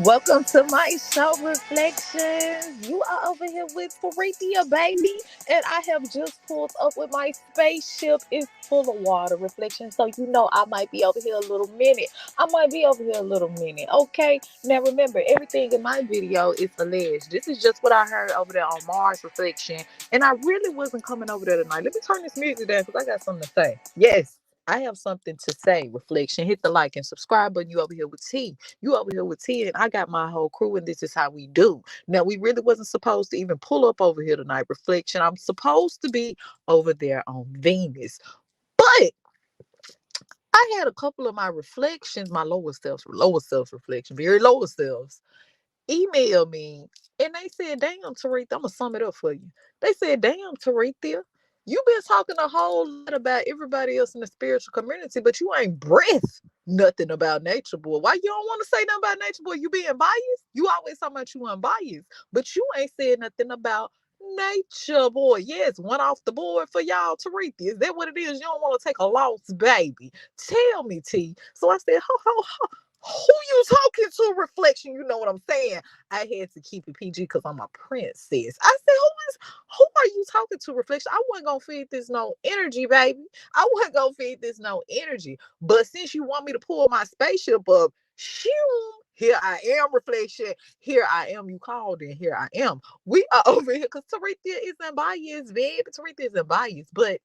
Welcome to my show, Reflections. You are over here with Farithia, baby, and I have just pulled up with my spaceship. It's full of water, Reflections. So you know I might be over here a little minute. I might be over here a little minute. Okay. Now remember, everything in my video is alleged. This is just what I heard over there on Mars Reflection, and I really wasn't coming over there tonight. Let me turn this music down because I got something to say. Yes. I have something to say, Reflection. Hit the like and subscribe button. You over here with T. You over here with T, and I got my whole crew, and this is how we do. Now, we really wasn't supposed to even pull up over here tonight, Reflection. I'm supposed to be over there on Venus. But I had a couple of my reflections, my lower self reflection, very lower selves, email me and they said, damn, Taretha, I'm gonna sum it up for you. They said, damn, Taretha, you been talking a whole lot about everybody else in the spiritual community, but you ain't breath nothing about Nature Boy. Why you don't want to say nothing about Nature Boy? You being biased? You always talking about you unbiased, but you ain't said nothing about Nature Boy. Yes, one off the board for y'all, Taretha. Is that what it is? You don't want to take a loss, baby. Tell me, T. So I said, who you talking to, Reflection? You know what I'm saying? I had to keep it PG because I'm a princess. I said, who are you talking to, Reflection? I wasn't gonna feed this no energy, baby. I wasn't gonna feed this no energy. But since you want me to pull my spaceship up, shoo, here I am, Reflection. Here I am. You called in. Here I am. We are over here because Taretha isn't biased, baby. Taretha isn't biased, but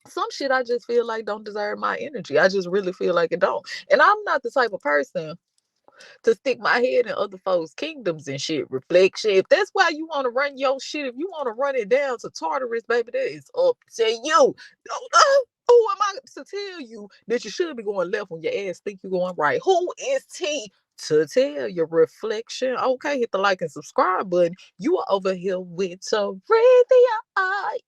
some shit I just feel like don't deserve my energy. I just really feel like it don't. And I'm not the type of person to stick my head in other folks' kingdoms and shit. Reflection. If that's why you want to run your shit, if you want to run it down to Tartarus, baby, that is up to you. Who am I to tell you that you should be going left when your ass think you're going right? Who is T to tell your Reflection? Okay, hit the like and subscribe button. You are over here with Taria.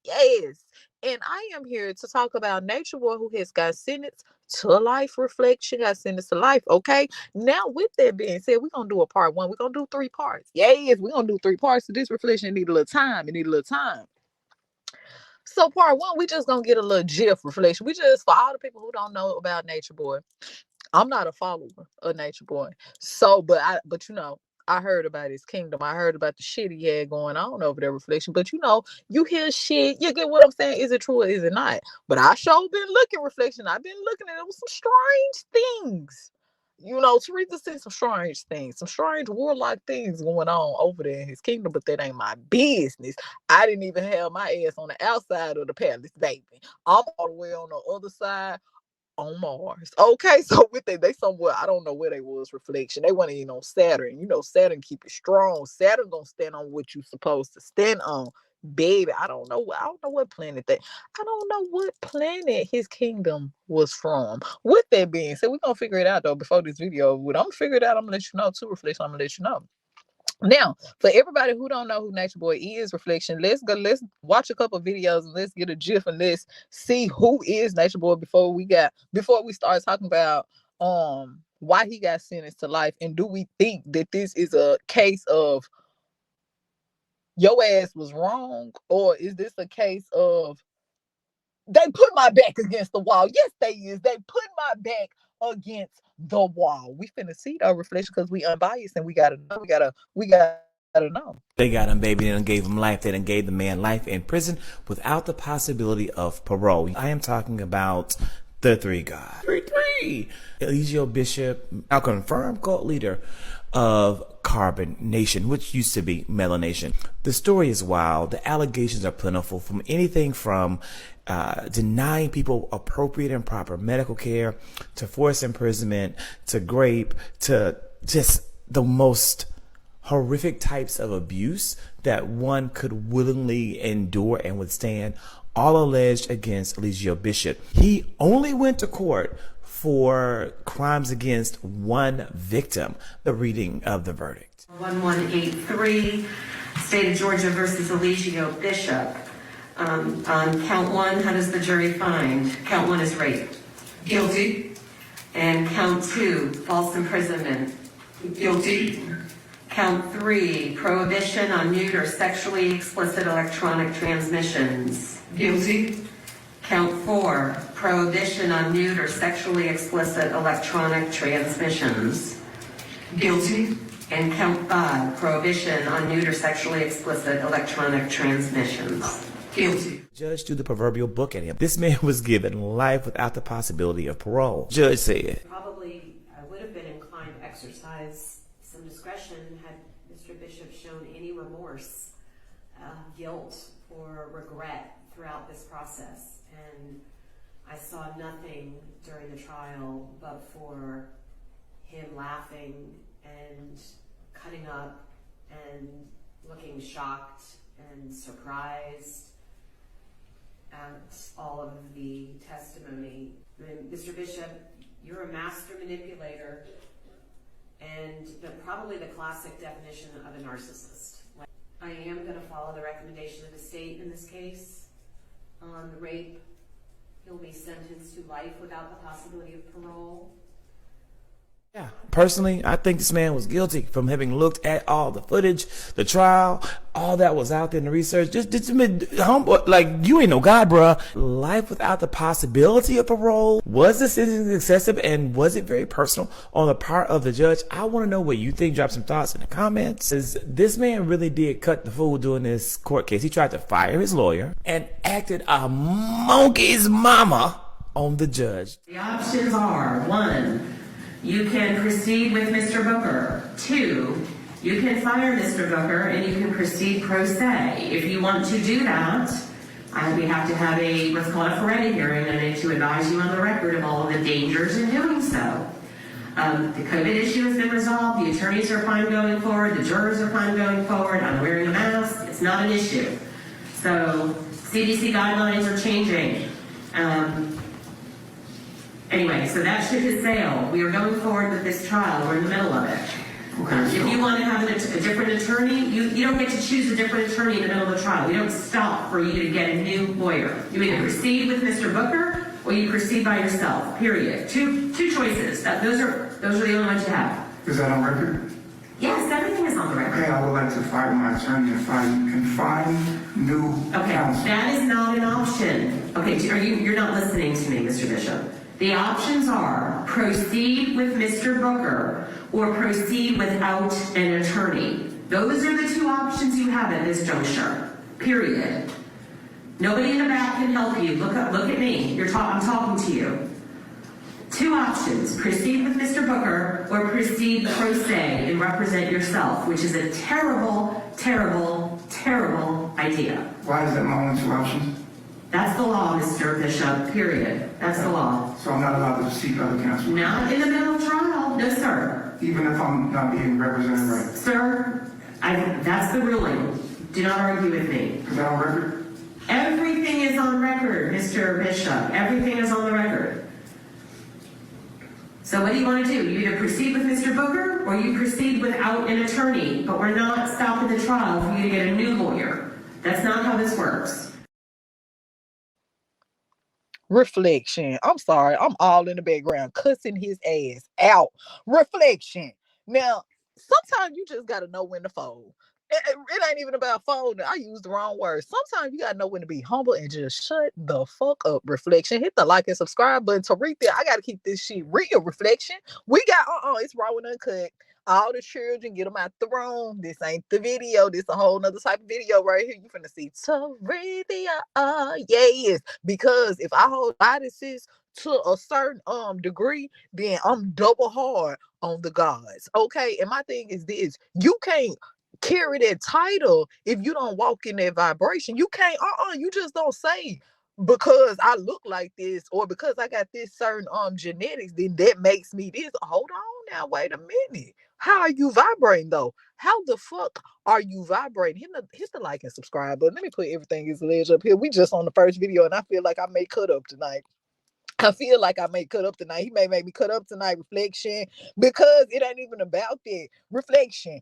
Yes. And I am here to talk about Nature Boy who has got sentenced to life. Reflection got sentenced to life. Okay. Now, with that being said, we're gonna do a part one. We're gonna do three parts. Yes, we're gonna do three parts. So this Reflection need a little time. It need a little time. So part one, we just gonna get a little GIF Reflection. We just for all the people who don't know about Nature Boy. I'm not a follower of Nature Boy. So, but you know, I heard about his kingdom. I heard about the shit he had going on over there, Reflection. But you know, you hear shit, you get what I'm saying? Is it true or is it not? But I sure been looking, Reflection. I've been looking and it was some strange things. You know, Teresa said some strange things, some strange warlike things going on over there in his kingdom, but that ain't my business. I didn't even have my ass on the outside of the palace, baby. I'm all the way on the other side on Mars. Okay, so with that, they somewhere, I don't know where they was, Reflection. They weren't even on Saturn. You know, Saturn keep it strong. Saturn gonna stand on what you supposed to stand on. Baby, I don't know what planet that I don't know what planet his kingdom was from. With that being said, we're gonna figure it out though before this video. I'm gonna figure it out. I'm gonna let you know too, Reflection. I'm gonna let you know. Now, for everybody who don't know who Nature Boy is, Reflection, let's watch a couple videos and let's get a gif and let's see who is Nature Boy before we start talking about why he got sentenced to life, and do we think that this is a case of your ass was wrong, or is this a case of they put my back against the wall? Yes, they is. They put my back against the wall. We finna see though, Reflection, because we unbiased and we gotta know. We gotta know. They got him, baby. They done gave him life. They done gave the man life in prison without the possibility of parole. I am talking about the three God. Three. Eligio Bishop, a confirmed cult leader of Carbon Nation, which used to be Melanation. The story is wild. The allegations are plentiful, from anything from denying people appropriate and proper medical care, to forced imprisonment, to rape, to just the most horrific types of abuse that one could willingly endure and withstand, all alleged against Eligio Bishop. He only went to court for crimes against one victim. The reading of the verdict. 1183, State of Georgia versus Eligio Bishop. On count one, how does the jury find? Count one is rape. Guilty. And count two, false imprisonment. Guilty. Count three, prohibition on nude or sexually explicit electronic transmissions. Guilty. Count four, prohibition on nude or sexually explicit electronic transmissions. Guilty. And count 5, prohibition on nude or sexually explicit electronic transmissions. Guilty. Judge threw the proverbial book at him. This man was given life without the possibility of parole. Judge said, Probably I would have been inclined to exercise some discretion had Mr. Bishop shown any remorse, guilt, or regret throughout this process. And I saw nothing during the trial but for him laughing and cutting up and looking shocked and surprised at all of the testimony. And Mr. Bishop, you're a master manipulator and probably the classic definition of a narcissist. I am going to follow the recommendation of the state in this case. On the rape, he'll be sentenced to life without the possibility of parole. yeah, personally, I think this man was guilty from having looked at all the footage, the trial, all that was out there in the research. Just humble, like, you ain't no God, bruh. Life without the possibility of parole. Was the sentence excessive, and was it very personal on the part of the judge? I want to know what you think. Drop some thoughts in the comments. This man really did cut the fool during this court case. He tried to fire his lawyer and acted a monkey's mama on the judge. The options are: 1, you can proceed with Mr. Booker. 2, you can fire Mr. Booker and you can proceed pro se. If you want to do that, we have to have what's called a Ferretti hearing, and I need to advise you on the record of all of the dangers in doing so. The COVID issue has been resolved. The attorneys are fine going forward. The jurors are fine going forward. I'm wearing a mask. It's not an issue. So CDC guidelines are changing. Anyway, so that ship has sailed. We are going forward with this trial. We're in the middle of it. Okay, If you want to have a different attorney, you don't get to choose a different attorney in the middle of the trial. We don't stop for you to get a new lawyer. You either proceed with Mr. Booker or you proceed by yourself. Period. Two choices. Those are the only ones you have. Is that on record? Yes, everything is on the record. Okay, I would like to fire my attorney and find new Okay, counsel. that is not an option. Okay, you're not listening to me, Mr. Bishop. The options are proceed with Mr. Booker or proceed without an attorney. Those are the two options you have at this juncture. Period. Nobody in the back can help you. Look at me. I'm talking to you. Two options: proceed with Mr. Booker or proceed pro se and represent yourself, which is a terrible, terrible, terrible idea. Why is that my only 2 options? That's the law, Mr. Bishop, period. That's the law. So I'm not allowed to seek other counsel? Not in the middle of trial. No, sir. Even if I'm not being represented right? Sir, that's the ruling. Do not argue with me. Is that on record? Everything is on record, Mr. Bishop. Everything is on the record. So what do you want to do? You either proceed with Mr. Booker or you proceed without an attorney. But we're not stopping the trial for you to get a new lawyer. That's not how this works. Reflection. I'm sorry. I'm all in the background cussing his ass out. Reflection. Now, sometimes you just got to know when to fold. It ain't even about folding. I used the wrong word. Sometimes you got to know when to be humble and just shut the fuck up. Reflection. Hit the like and subscribe button. Taretha, I got to keep this shit real. Reflection. We got, it's raw and uncut. All the children, get them out the room. This ain't the video. This a whole nother type of video right here. You finna see Taretha. Yes. Because if I hold bodices to a certain degree, then I'm double hard on the gods. Okay. And my thing is this: you can't carry that title if you don't walk in that vibration. You can't, you just don't say, because I look like this or because I got this certain genetics, then that makes me this. Hold on now, wait a minute. How are you vibrating though? How the fuck are you vibrating? Hit the like and subscribe button. Let me put everything is ledge up here. We just on the first video and I feel like I may cut up tonight. He may make me cut up tonight. Reflection, because it ain't even about that. Reflection.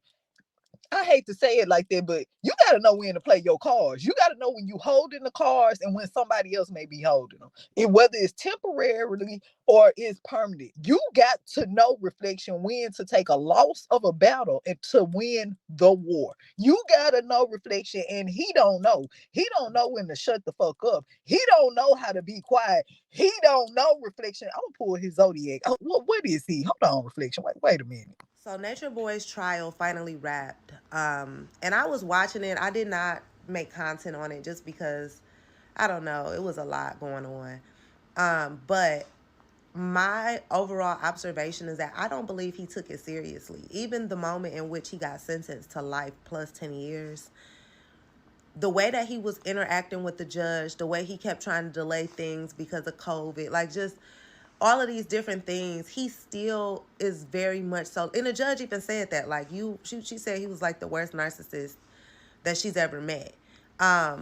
I hate to say it like that, but you got to know when to play your cards. You got to know when you holding the cards and when somebody else may be holding them. And whether it's temporarily or it's permanent. You got to know, Reflection, when to take a loss of a battle and to win the war. You got to know, Reflection, and he don't know. He don't know when to shut the fuck up. He don't know how to be quiet. He don't know, Reflection. I'm going to pull his zodiac. What is he? Hold on, Reflection. Wait a minute. So Nature Boy's trial finally wrapped. And I was watching it. I did not make content on it just because, I don't know, it was a lot going on. But my overall observation is that I don't believe he took it seriously. Even the moment in which he got sentenced to life plus 10 years, the way that he was interacting with the judge, the way he kept trying to delay things because of COVID, like just all of these different things, he still is very much so. And the judge even said that, like, she said he was like the worst narcissist that she's ever met.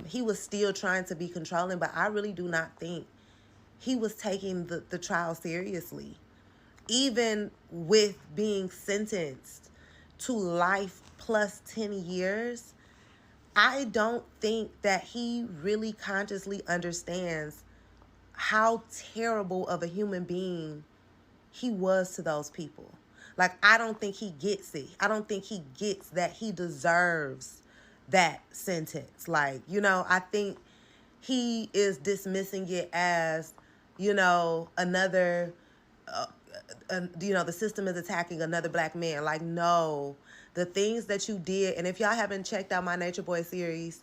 He was still trying to be controlling, but I really do not think he was taking the trial seriously. Even with being sentenced to life plus 10 years, I don't think that he really consciously understands how terrible of a human being he was to those people. Like, I don't think he gets it. I don't think he gets that he deserves that sentence. Like, I think he is dismissing it as, another, the system is attacking another black man. Like, no, the things that you did. And if y'all haven't checked out my Nature Boy series,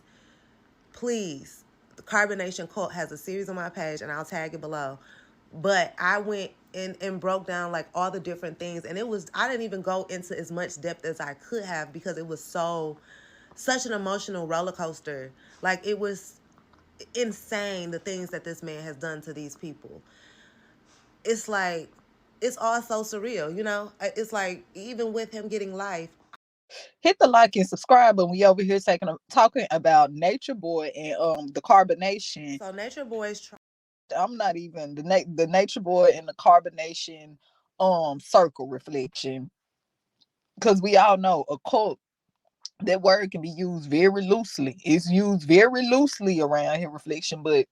please, the Carbonation Cult has a series on my page, and I'll tag it below. But I went and broke down like all the different things, and I didn't even go into as much depth as I could have because it was such an emotional roller coaster. Like, it was insane, the things that this man has done to these people. It's like, it's all so surreal, It's like, even with him getting life. Hit the like and subscribe, but we over here talking about Nature Boy and the Carbonation. So Nature Boy's I'm not even the Nature Boy and the Carbonation circle reflection, because we all know a cult, that word can be used very loosely. It's used very loosely around here, reflection, but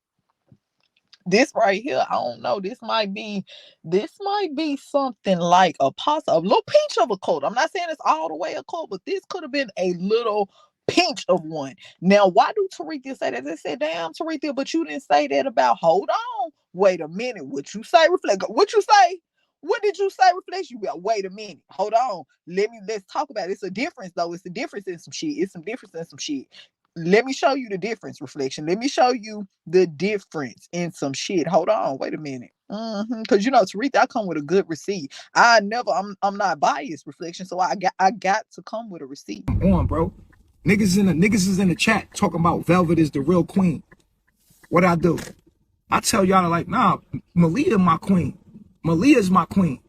this right here, I don't know. This might be something like a little pinch of a cult. I'm not saying it's all the way a cult, but this could have been a little pinch of one. Now, why do Taretha say that? They said, damn, Taretha, but you didn't say that about, hold on, wait a minute. What you say, reflect? What you say? What did you say, reflection? You got, wait a minute, hold on. Let's talk about it. It's a difference, though. It's a difference in some shit. It's some difference in some shit. Let me show you the difference, reflection. Let me show you the difference in some shit. Hold on, wait a minute. Because Taretha, I come with a good receipt. I'm not biased, reflection. So I got to come with a receipt. Come on, bro. Niggas is in the chat talking about Velvet is the real queen. What I do? I tell y'all, like, nah, Malia my queen. Malia's my queen.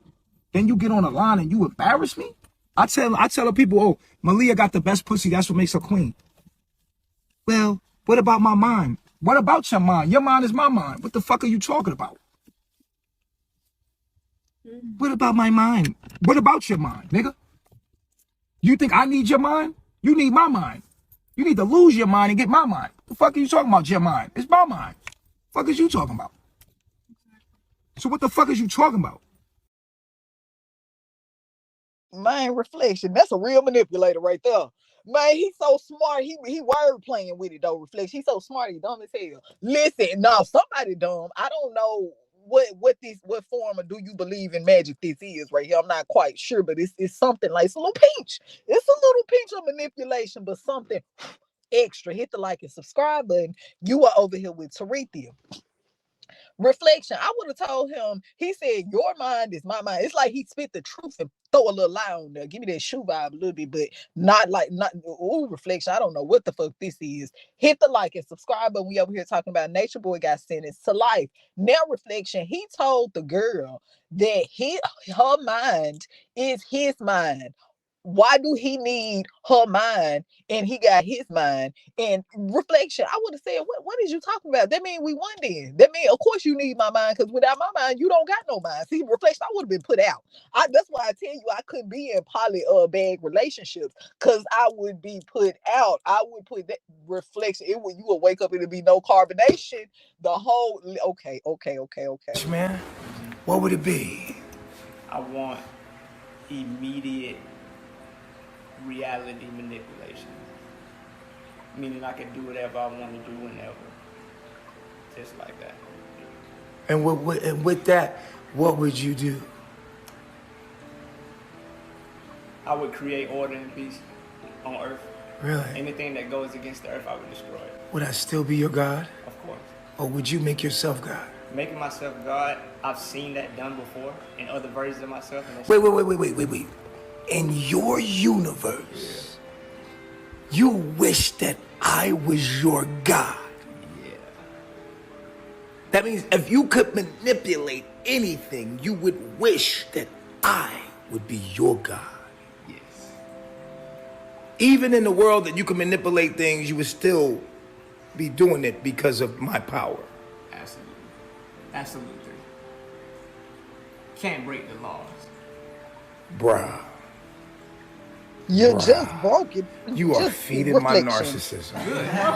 Then you get on the line and you embarrass me? I tell the people, oh, Malia got the best pussy. That's what makes her queen. Well, what about my mind? What about your mind? Your mind is my mind. What the fuck are you talking about? What about my mind? What about your mind, nigga? You think I need your mind? You need my mind. You need to lose your mind and get my mind. The fuck are you talking about, your mind? It's my mind. The fuck is you talking about? So what the fuck is you talking about? Man, reflection. That's a real manipulator right there. Man, he's so smart. He word playing with it though, reflection. He's so smart, he dumb as hell. Listen, no, somebody dumb. I don't know what form of do you believe in magic this is right here. I'm not quite sure, but it's something like, it's a little pinch. It's a little pinch of manipulation, but something extra. Hit the like and subscribe button. You are over here with Taretha. Reflection. I would have told him, he said, your mind is my mind. It's like he spit the truth and throw a little lie on there. Give me that shoe vibe a little bit, but not reflection. I don't know what the fuck this is. Hit the like and subscribe, but we over here talking about Nature Boy got sentenced to life. Now, reflection, he told the girl that her mind is his mind. Why do he need her mind and he got his mind? And reflection, I would have said, what is you talking about? That mean we won then. That mean, of course you need my mind, because without my mind, you don't got no mind. See, reflection, I would have been put out. That's why I tell you I couldn't be in bad relationships, because I would be put out. I would put that reflection. You would wake up and it'd be no carbonation. The whole, okay. Man, what would it be? I want immediate reality manipulation, meaning I can do whatever I want to do whenever, just like that. And with that, what would you do? I would create order and peace on earth. Really? Anything that goes against the earth, I would destroy it. Would I still be your God? Of course. Or would you make yourself God? Making myself God, I've seen that done before in other versions of myself. And that's Wait. In your universe, you wish that I was your God. Yeah. That means if you could manipulate anything, you would wish that I would be your God. Yes. Even in the world that you can manipulate things, you would still be doing it because of my power. Absolutely. Absolutely. Can't break the laws. Bruh. You Bruh. just broke it. You are Just feeding my reflection. narcissism.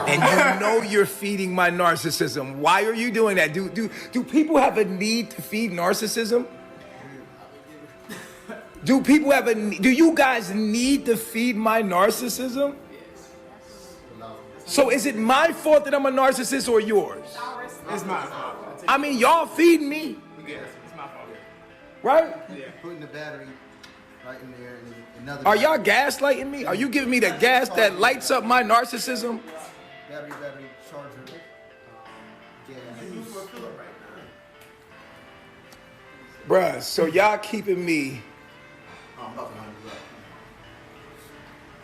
And you know you're feeding my narcissism. Why are you doing that? Do people have a need to feed narcissism? Do you guys need to feed my narcissism? So is it my fault that I'm a narcissist or yours? It's my fault. I mean, y'all feed me, Yes, it's my fault. right? Putting the battery right in there and another Are y'all gaslighting me? Are you giving me the gas that lights up my narcissism? battery charger. Gas. Bruh, so y'all keeping me. I'm about to line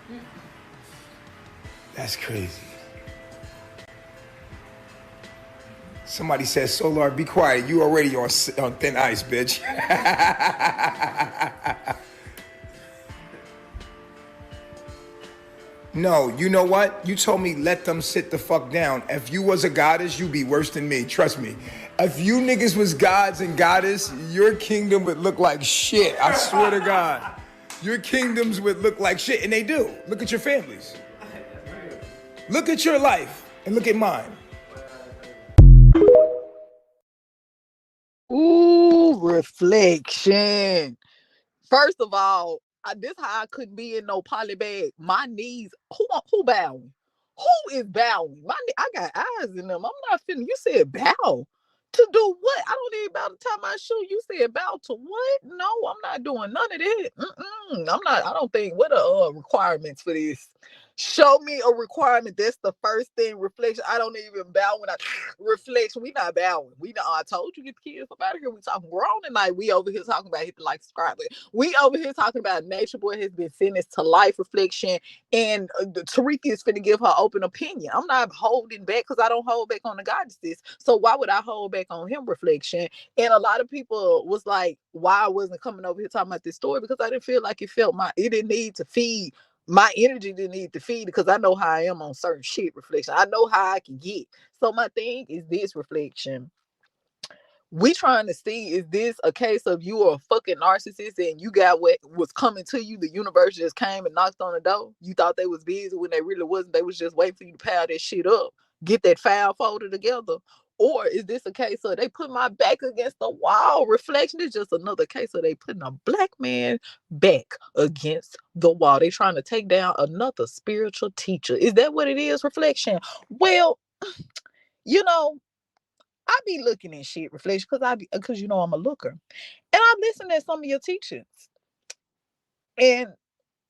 you up. That's crazy. Somebody says, Solar, be quiet. You already on thin ice, bitch. No, you know what? You told me let them sit the fuck down. If you was a goddess, you'd be worse than me. Trust me. If you niggas was gods and goddess, your kingdom would look like shit. I swear to God. Your kingdoms would look like shit. And they do. Look at your families. Look at your life and look at mine. Ooh, reflection. First of all, this how I couldn't be in no poly bag. My knees, who bowing? Who is bowing? I got eyes in them. I'm not finna. You said bow to do what? I don't even bow to tie my shoe. You said bow to what? No, I'm not doing none of that. I'm not. I don't think. What are requirements for this? Show me a requirement. That's the first thing. Reflection. I don't even bow when I reflection. We not bowing. We not. I told you, get the kids up out of here. We talking grown tonight. We over here talking about hit the like, subscribe. We over here talking about Nature Boy has been sentenced to life. Reflection, and Tarika is finna give her open opinion. I'm not holding back because I don't hold back on the goddesses. So why would I hold back on him? Reflection. And a lot of people was like, why I wasn't coming over here talking about this story, because I didn't feel like it didn't need to feed. My energy didn't need to feed, because I know how I am on certain shit. Reflection. I know how I can get. So my thing is this, reflection. We trying to see, is this a case of you are a fucking narcissist and you got what was coming to you? The universe just came and knocked on the door. You thought they was busy when they really wasn't. They was just waiting for you to pile that shit up, get that file folder together. Or is this a case of they put my back against the wall? Reflection is just another case of they putting a black man back against the wall. They trying to take down another spiritual teacher. Is that what it is, reflection? Well, you know, I be looking at shit, reflection, because you know I'm a looker. And I listened to some of your teachings. And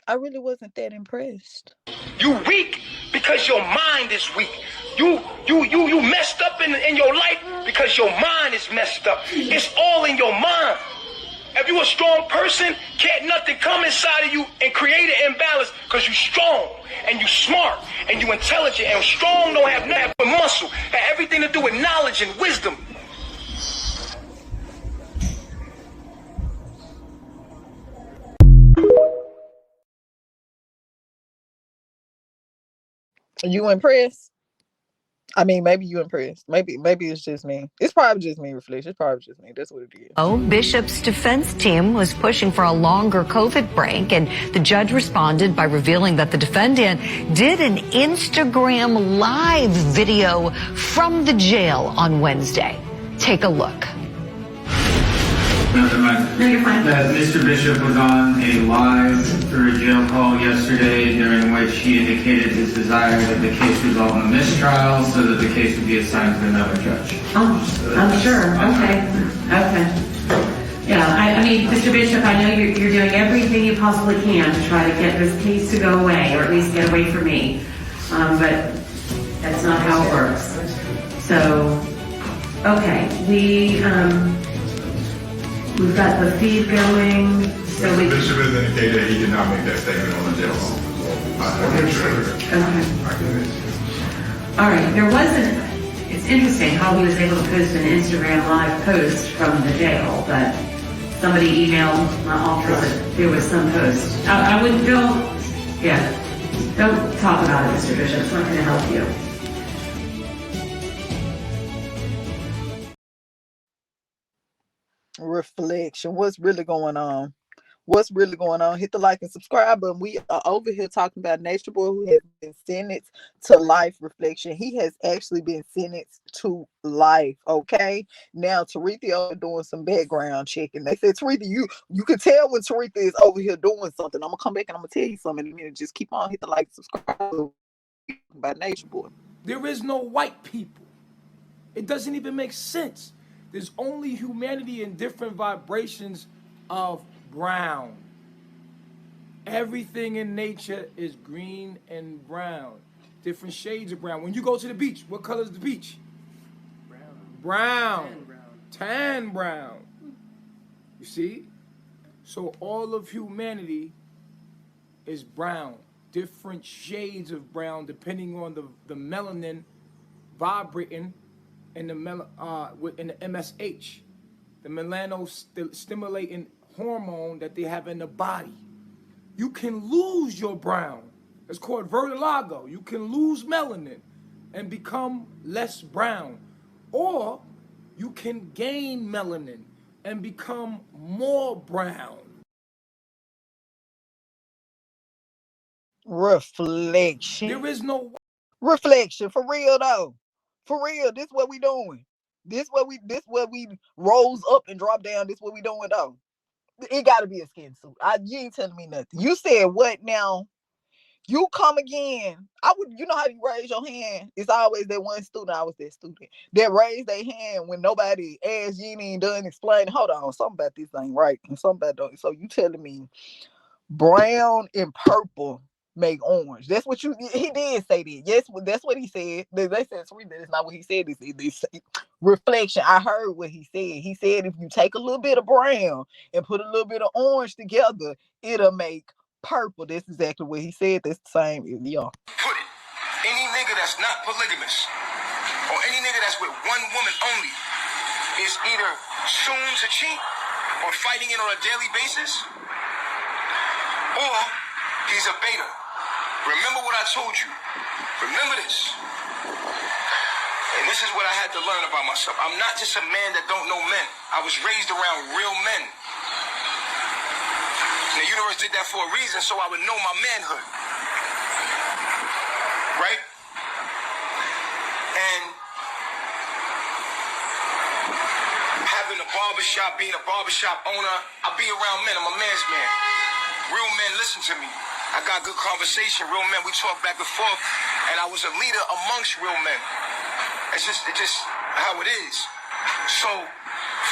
I really wasn't that impressed. You weak because your mind is weak. You messed up in your life because your mind is messed up. It's all in your mind. If you a strong person, can't nothing come inside of you and create an imbalance, because you strong and you smart and you intelligent, and strong don't have nothing but muscle. Have everything to do with knowledge and wisdom. Are you impressed? I mean, maybe you impressed. Maybe it's just me. It's probably just me, reflection. It's probably just me. That's what it is. Bishop's defense team was pushing for a longer COVID break, and the judge responded by revealing that the defendant did an Instagram live video from the jail on Wednesday. Take a look. No, you're fine. That Mr. Bishop was on a live through a jail call yesterday, during which he indicated his desire that the case resolve in a mistrial so that the case would be assigned to another judge. Oh, I'm sure. Okay. Yeah, I mean, Mr. Bishop, I know you're doing everything you possibly can to try to get this case to go away, or at least get away from me. But that's not how it works. So, okay, we've got the feed going. So the bishop has indicated he did not make that statement on the jail. Okay. All right, there wasn't. It's interesting how he was able to post an Instagram live post from the jail, but somebody emailed my office that there was some post. I wouldn't don't talk about it, Mr. Bishop. It's not going to help you. Reflection. What's really going on? What's really going on? Hit the like and subscribe button. We are over here talking about Nature Boy, who has been sentenced to life. Reflection. He has actually been sentenced to life. Okay. Now Taretha doing some background checking. They said, Taretha, you can tell when Taretha is over here doing something. I'm gonna come back and I'm gonna tell you something in a minute. Just keep on, hit the like and subscribe by Nature Boy. There is no white people. It doesn't even make sense. There's only humanity in different vibrations of brown. Everything in nature is green and brown. Different shades of brown. When you go to the beach, what color is the beach? Brown. Tan brown. You see? So all of humanity is brown. Different shades of brown depending on the melanin vibrating in the MSH, the melano-stimulating hormone that they have in the body. You can lose your brown. It's called vertigo. You can lose melanin and become less brown. Or you can gain melanin and become more brown. Reflection. There is no reflection, for real though. For real, this what we doing. This what we rose up and drop down. This what we doing though. It gotta be a skin suit. You ain't telling me nothing. You said what now? You come again. You know how you raise your hand? It's always that one student. I was that student that raised their hand when nobody asked. You ain't done explain. Hold on, something about this ain't right. And something about that. So you telling me brown and purple make orange? That's what he did say that. Yes, that's what he said. They said that's not what he said. They say reflection. I heard what he said. He said if you take a little bit of brown and put a little bit of orange together, it'll make purple. That's exactly what he said. That's the same. Yeah. Put it. Any nigga that's not polygamous or any nigga that's with one woman only is either soon to cheat or fighting it on a daily basis, or he's a beta. Remember what I told you. Remember this. And this is what I had to learn about myself. I'm not just a man that don't know men. I was raised around real men. And the universe did that for a reason, so I would know my manhood. Right? And having a barbershop, being a barbershop owner, I be around men. I'm a man's man. Real men listen to me. I got good conversation. Real men, we talk back and forth. And I was a leader amongst real men. It's just how it is. So,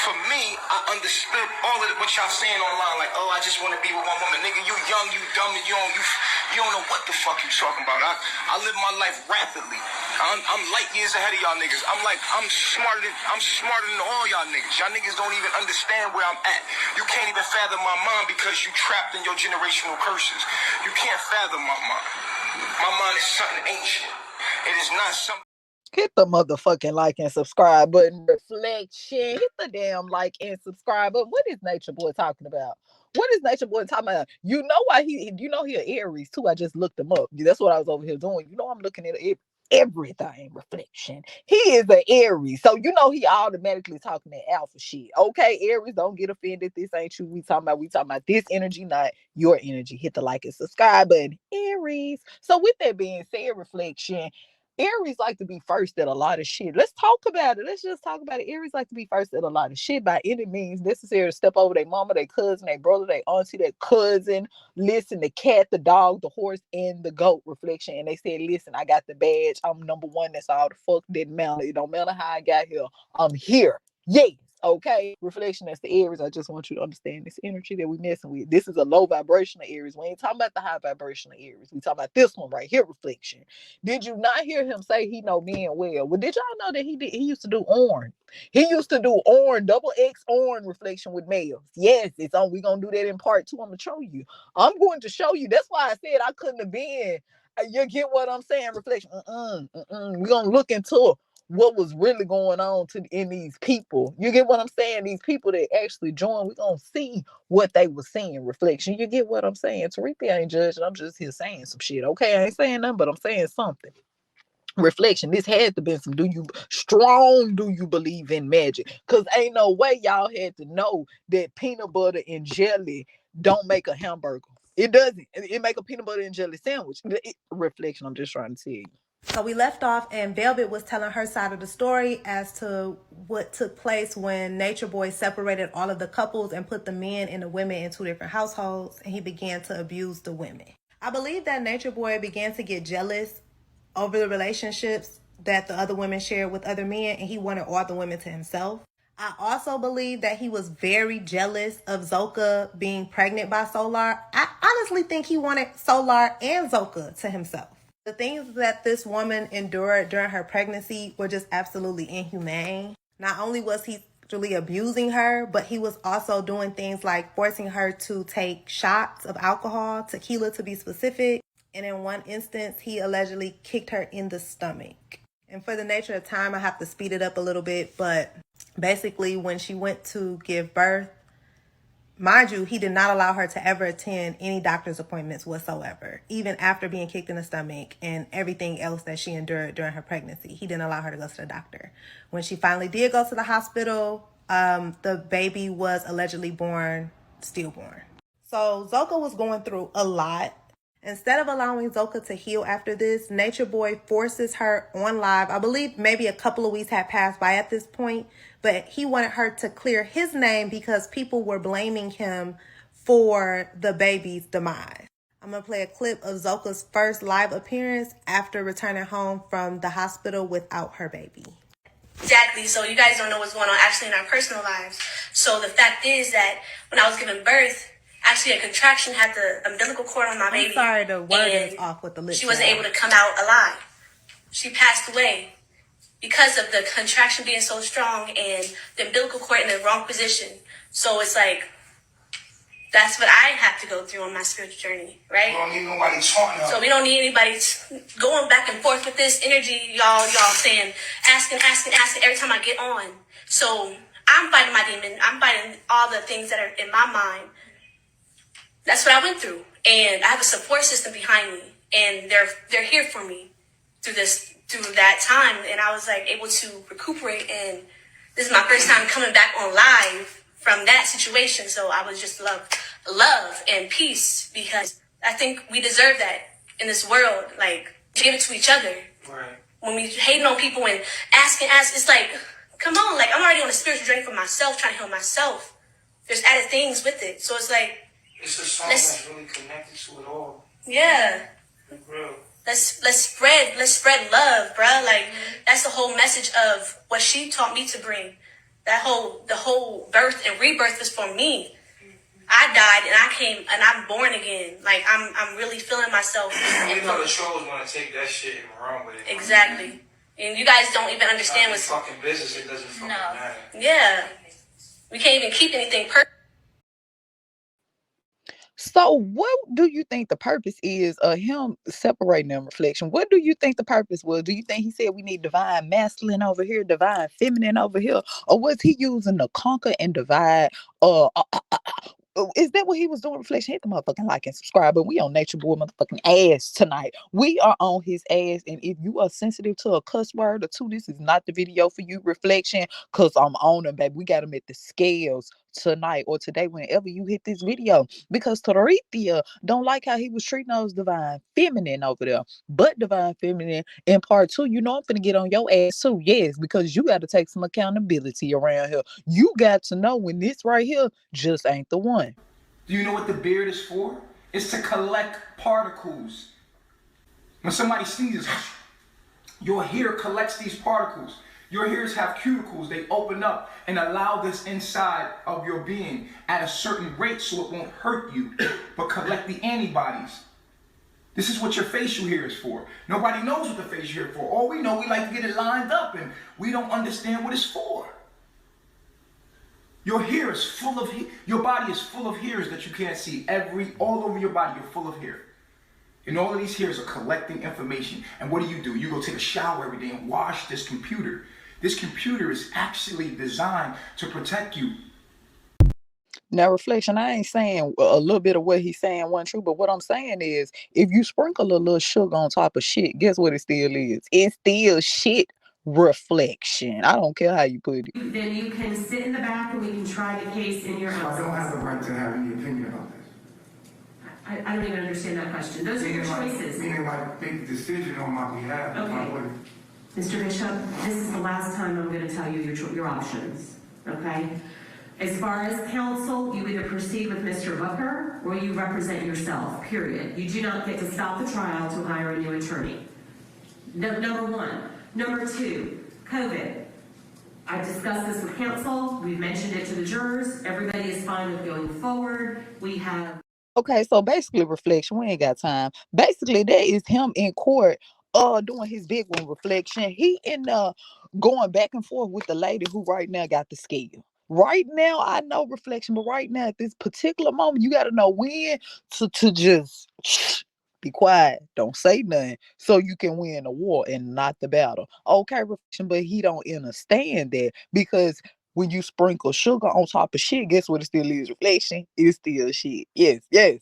for me, I understood all of what y'all saying online. Like, oh, I just want to be with one woman. Nigga, you young, you dumb, and you don't know what the fuck you talking about. I live my life rapidly. I'm light years ahead of y'all niggas. I'm smarter than all y'all niggas. Y'all niggas don't even understand where I'm at. You can't even fathom my mind because you trapped in your generational curses. You can't fathom my mind. My mind is something ancient. It is not something. Hit the motherfucking like and subscribe button. Reflection. Hit the damn like and subscribe button. What is Nature Boy talking about? What is Nature Boy talking about? You know why he an Aries too. I just looked him up. That's what I was over here doing. You know I'm looking at everything. Reflection. He is an Aries. So he automatically talking that alpha shit. Okay, Aries, don't get offended. This ain't you. We talking about this energy, not your energy. Hit the like and subscribe button. Aries. So with that being said, reflection. Aries like to be first at a lot of shit. Let's talk about it. Let's just talk about it. Aries like to be first at a lot of shit by any means necessary. To step over their mama, their cousin, their brother, their auntie, their cousin. Listen, the cat, the dog, the horse, and the goat. Reflection. And they said, listen, I got the badge. I'm number one. That's all the fuck. Didn't matter. It don't matter how I got here. I'm here. Yes. Okay, reflection, that's the Aries. I just want you to understand this energy that we messing with. This is a low vibrational Aries. We ain't talking about the high vibrational Aries. We talking about this one right here, reflection. Did you not hear him say he know men well? Well, did y'all know that he used to do ORN? He used to do ORN, double X ORN reflection with males. Yes, it's on. We're gonna do that in part 2. I'm gonna show you. I'm going to show you. That's why I said I couldn't have been. You get what I'm saying? Reflection. We're gonna look into what was really going on in these people. You get what I'm saying? These people that actually joined, we're gonna see what they were seeing. Reflection. You get what I'm saying? Teresa ain't judging. I'm just here saying some shit. Okay, I ain't saying nothing, but I'm saying something. Reflection. This had to been some do you believe in magic? Because ain't no way y'all had to know that peanut butter and jelly don't make a hamburger. It doesn't. It make a peanut butter and jelly sandwich. Reflection. I'm just trying to tell you. So we left off and Velvet was telling her side of the story as to what took place when Nature Boy separated all of the couples and put the men and the women in 2 different households, and he began to abuse the women. I believe that Nature Boy began to get jealous over the relationships that the other women shared with other men, and he wanted all the women to himself. I also believe that he was very jealous of Zoka being pregnant by Solar. I honestly think he wanted Solar and Zoka to himself. The things that this woman endured during her pregnancy were just absolutely inhumane. Not only was he actually abusing her, but he was also doing things like forcing her to take shots of alcohol, tequila to be specific. And in one instance, he allegedly kicked her in the stomach. And for the nature of time, I have to speed it up a little bit. But basically, when she went to give birth, mind you, he did not allow her to ever attend any doctor's appointments whatsoever, even after being kicked in the stomach and everything else that she endured during her pregnancy. He didn't allow her to go to the doctor. When she finally did go to the hospital, the baby was allegedly born stillborn. So Zoka was going through a lot. Instead of allowing Zoka to heal after this, Nature Boy forces her on live. I believe maybe a couple of weeks had passed by at this point, but he wanted her to clear his name because people were blaming him for the baby's demise. I'm going to play a clip of Zoka's first live appearance after returning home from the hospital without her baby. Exactly. So you guys don't know what's going on actually in our personal lives. So the fact is that when I was giving birth, actually a contraction had the umbilical cord on my baby. I'm sorry, the word is off with the lips. She wasn't able to come out alive. She passed away because of the contraction being so strong and the umbilical cord in the wrong position. So it's like, that's what I have to go through on my spiritual journey, right? We don't need nobody taunting her. So we don't need anybody going back and forth with this energy, y'all saying, asking every time I get on. So I'm fighting my demon. I'm fighting all the things that are in my mind. That's what I went through. And I have a support system behind me. And they're here for me through that time. And I was like able to recuperate. And this is my first time coming back on live from that situation. So I was just love and peace, because I think we deserve that in this world. Like, give it to each other. Right. When we hating on people and asking, it's like, come on, like I'm already on a spiritual journey for myself, trying to heal myself. There's added things with it. So it's like, it's a song that's really connected to it all. Yeah. Real. Let's spread love, bruh. Like that's the whole message of what she taught me to bring. The whole birth and rebirth was for me. I died and I came and I'm born again. Like I'm really feeling myself. You know the trolls want to take that shit and run with it. Exactly. And you guys don't even understand what's fucking business. It doesn't fucking matter. Yeah. We can't even keep anything perfect. So what do you think the purpose is of him separating them, reflection? What do you think the purpose was? Do you think he said we need divine masculine over here, divine feminine over here? Or was he using the conquer and divide? Is that what he was doing, reflection? Hit the motherfucking like and subscribe. But we on Nature Boy motherfucking ass tonight. We are on his ass. And if you are sensitive to a cuss word or two, this is not the video for you, reflection. Because I'm on him, baby. We got him at the scales tonight or today whenever you hit this video. Because Torithia don't like how he was treating those divine feminine over there. But divine feminine in part 2, you know I'm finna get on your ass too. Yes, because you got to take some accountability around here. You got to know when this right here just ain't the one. Do you know what the beard is for? It's to collect particles. When somebody sneezes, your hair collects these particles. Your hairs have cuticles. They open up and allow this inside of your being at a certain rate so it won't hurt you, but collect the antibodies. This is what your facial hair is for. Nobody knows what the facial hair is for. All we know, we like to get it lined up and we don't understand what it's for. Your hair is full of, your body is full of hairs that you can't see. All over your body, you're full of hair. And all of these hairs are collecting information. And what do? You go take a shower every day and wash this computer. This computer is actually designed to protect you. Now, Reflection, I ain't saying a little bit of what he's saying wasn't true, but what I'm saying is if you sprinkle a little sugar on top of shit, guess what it still is? It's still shit, Reflection. I don't care how you put it. Then you can sit in the back and we can try the case in your So house. I don't have the right to have any opinion about this. I don't even understand that question. Those are your choices. Meaning like make the decision on my behalf. Okay. Mr. Bishop, this is the last time I'm going to tell you your options, okay? As far as counsel, you either proceed with Mr. Booker or you represent yourself, period. You do not get to stop the trial to hire a new attorney. Number one. Number two, COVID. I've discussed this with counsel. We've mentioned it to the jurors. Everybody is fine with going forward. We have... Okay, so basically, Reflection, we ain't got time. Basically, that is him in court doing his big one, Reflection. He going back and forth with the lady who right now got the scale. Right now, I know, Reflection, but right now, at this particular moment, you got to know when to just be quiet. Don't say nothing so you can win the war and not the battle. Okay, Reflection, but he don't understand that because when you sprinkle sugar on top of shit, guess what it still is, Reflection? It's still shit. Yes, yes.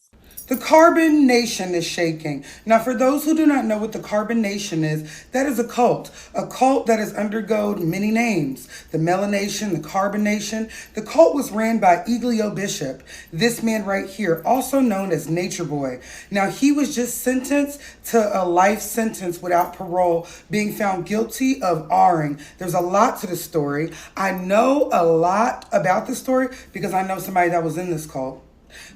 The Carbon Nation is shaking. Now, for those who do not know what the Carbon Nation is, that is a cult that has undergone many names. The Melanation, the Carbon Nation. The cult was ran by Igleo Bishop, this man right here, also known as Nature Boy. Now, he was just sentenced to a life sentence without parole, being found guilty of R-ing. There's a lot to the story. I know a lot about the story because I know somebody that was in this cult.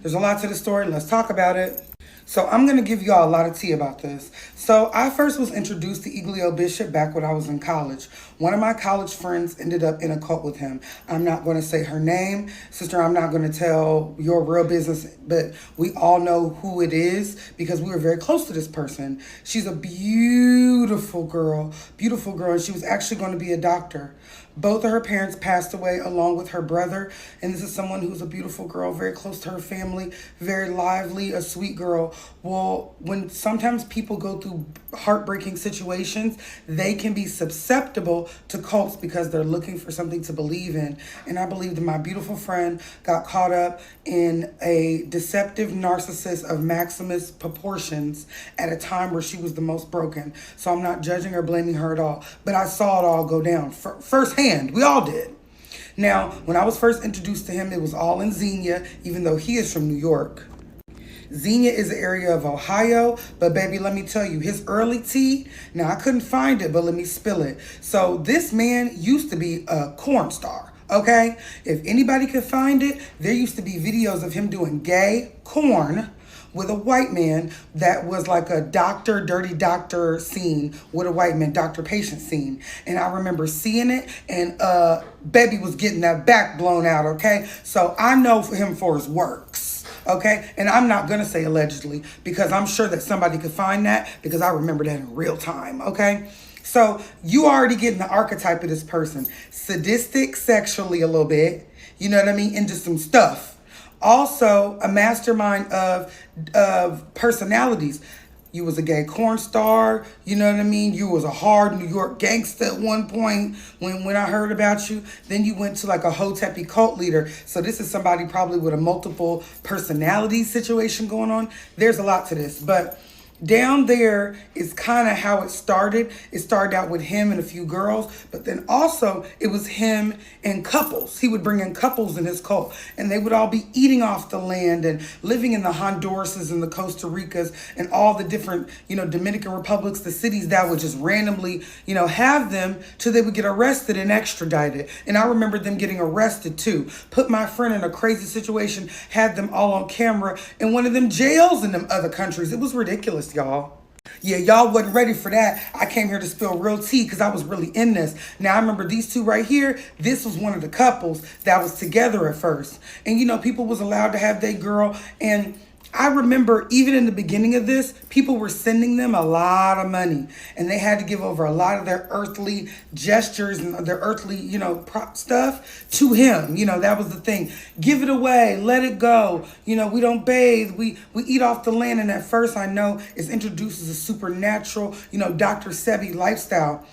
There's a lot to the story. Let's talk about it. So I'm going to give y'all a lot of tea about this. So I first was introduced to Igleo Bishop back when I was in college. One of my college friends ended up in a cult with him. I'm not going to say her name. Sister, I'm not going to tell your real business, but we all know who it is because we were very close to this person. She's a beautiful girl, and she was actually going to be a doctor. Both of her parents passed away along with her brother. And this is someone who's a beautiful girl, very close to her family, very lively, a sweet girl. Well, when sometimes people go through heartbreaking situations, they can be susceptible to cults because they're looking for something to believe in. And I believe that my beautiful friend got caught up in a deceptive narcissist of Maximus proportions at a time where she was the most broken. So I'm not judging or blaming her at all. But I saw it all go down firsthand. We all did. Now, when I was first introduced to him, it was all in Xenia, even though he is from New York. Xenia is an area of Ohio, but baby, let me tell you, his early tea, now I couldn't find it, but let me spill it. So this man used to be a corn star, okay? If anybody could find it, there used to be videos of him doing gay corn with a white man that was like a doctor, dirty doctor scene with a white man, doctor-patient scene. And I remember seeing it, and baby was getting that back blown out, okay? So I know him for his works, okay? And I'm not going to say allegedly because I'm sure that somebody could find that because I remember that in real time, okay? So you already getting the archetype of this person. Sadistic sexually a little bit, you know what I mean? Into some stuff. Also, a mastermind of personalities. You was a gay corn star, you know what I mean? You was a hard New York gangster at one point when I heard about you. Then you went to like a Hotepi cult leader. So this is somebody probably with a multiple personality situation going on. There's a lot to this, but down there is kind of how it started. It started out with him and a few girls, but then also it was him and couples. He would bring in couples in his cult, and they would all be eating off the land and living in the Hondurases and the Costa Ricas and all the different, Dominican Republics, the cities that would just randomly, have them till they would get arrested and extradited. And I remember them getting arrested too. Put my friend in a crazy situation, had them all on camera in one of them jails in them other countries. It was ridiculous, y'all. Yeah, y'all wasn't ready for that. I came here to spill real tea because I was really in this. Now, I remember these two right here. This was one of the couples that was together at first. And, you know, people was allowed to have their girl. And I remember even in the beginning of this, people were sending them a lot of money. And they had to give over a lot of their earthly gestures and their earthly, you know, stuff to him. You know, that was the thing. Give it away. Let it go. You know, we don't bathe. We eat off the land. And at first, I know it's introduced as a supernatural, you know, Dr. Sebi lifestyle.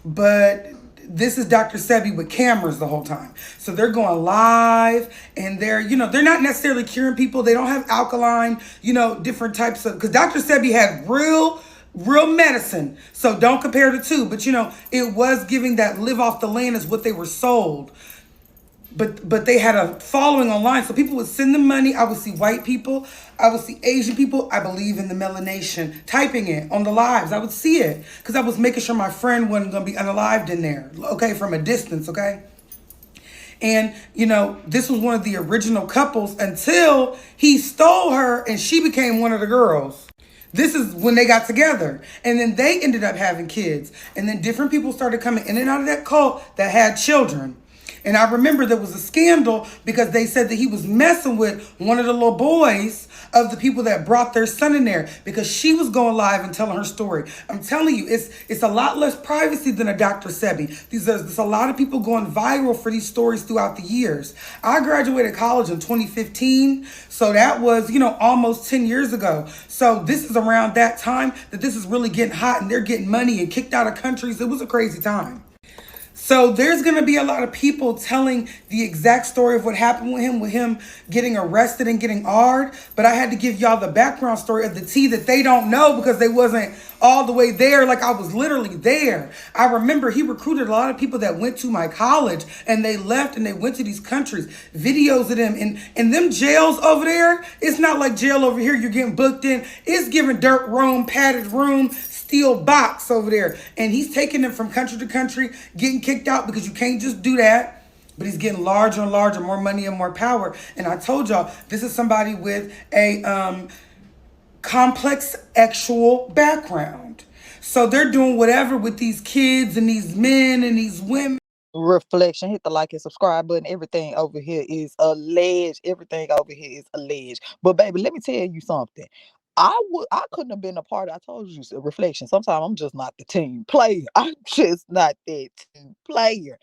But this is Dr. Sebi with cameras the whole time. So they're going live and they're, you know, they're not necessarily curing people. They don't have alkaline, you know, different types of, because Dr. Sebi had real medicine. So don't compare the two. But, you know, it was giving that live off the land is what they were sold. But they had a following online. So people would send them money. I would see white people. I would see Asian people. I believe in the melanation. Typing it on the lives. I would see it. Because I was making sure my friend wasn't going to be unalived in there. Okay, from a distance, okay? And, you know, this was one of the original couples until he stole her and she became one of the girls. This is when they got together. And then they ended up having kids. And then different people started coming in and out of that cult that had children. And I remember there was a scandal because they said that he was messing with one of the little boys of the people that brought their son in there because she was going live and telling her story. I'm telling you, it's a lot less privacy than a Dr. Sebi. There's a lot of people going viral for these stories throughout the years. I graduated college in 2015, so that was, you know, almost 10 years ago. So this is around that time that this is really getting hot and they're getting money and kicked out of countries. It was a crazy time. So there's going to be a lot of people telling the exact story of what happened with him getting arrested and getting R'd. But I had to give y'all the background story of the tea that they don't know because they wasn't all the way there. Like I was literally there. I remember he recruited a lot of people that went to my college and they left and they went to these countries. Videos of them in them jails over there. It's not like jail over here. You're getting booked in. It's giving dirt room, padded room, steel box over there. And he's taking them from country to country, getting kicked out because you can't just do that. But he's getting larger and larger, more money and more power. And I told y'all, this is somebody with a complex sexual background. So they're doing whatever with these kids and these men and these women. Reflection, hit the like and subscribe button. Everything over here is alleged. Everything over here is alleged. But baby, let me tell you something. I couldn't have been a part. I told you, Reflection. Sometimes I'm just not the team player. I'm just not that team player.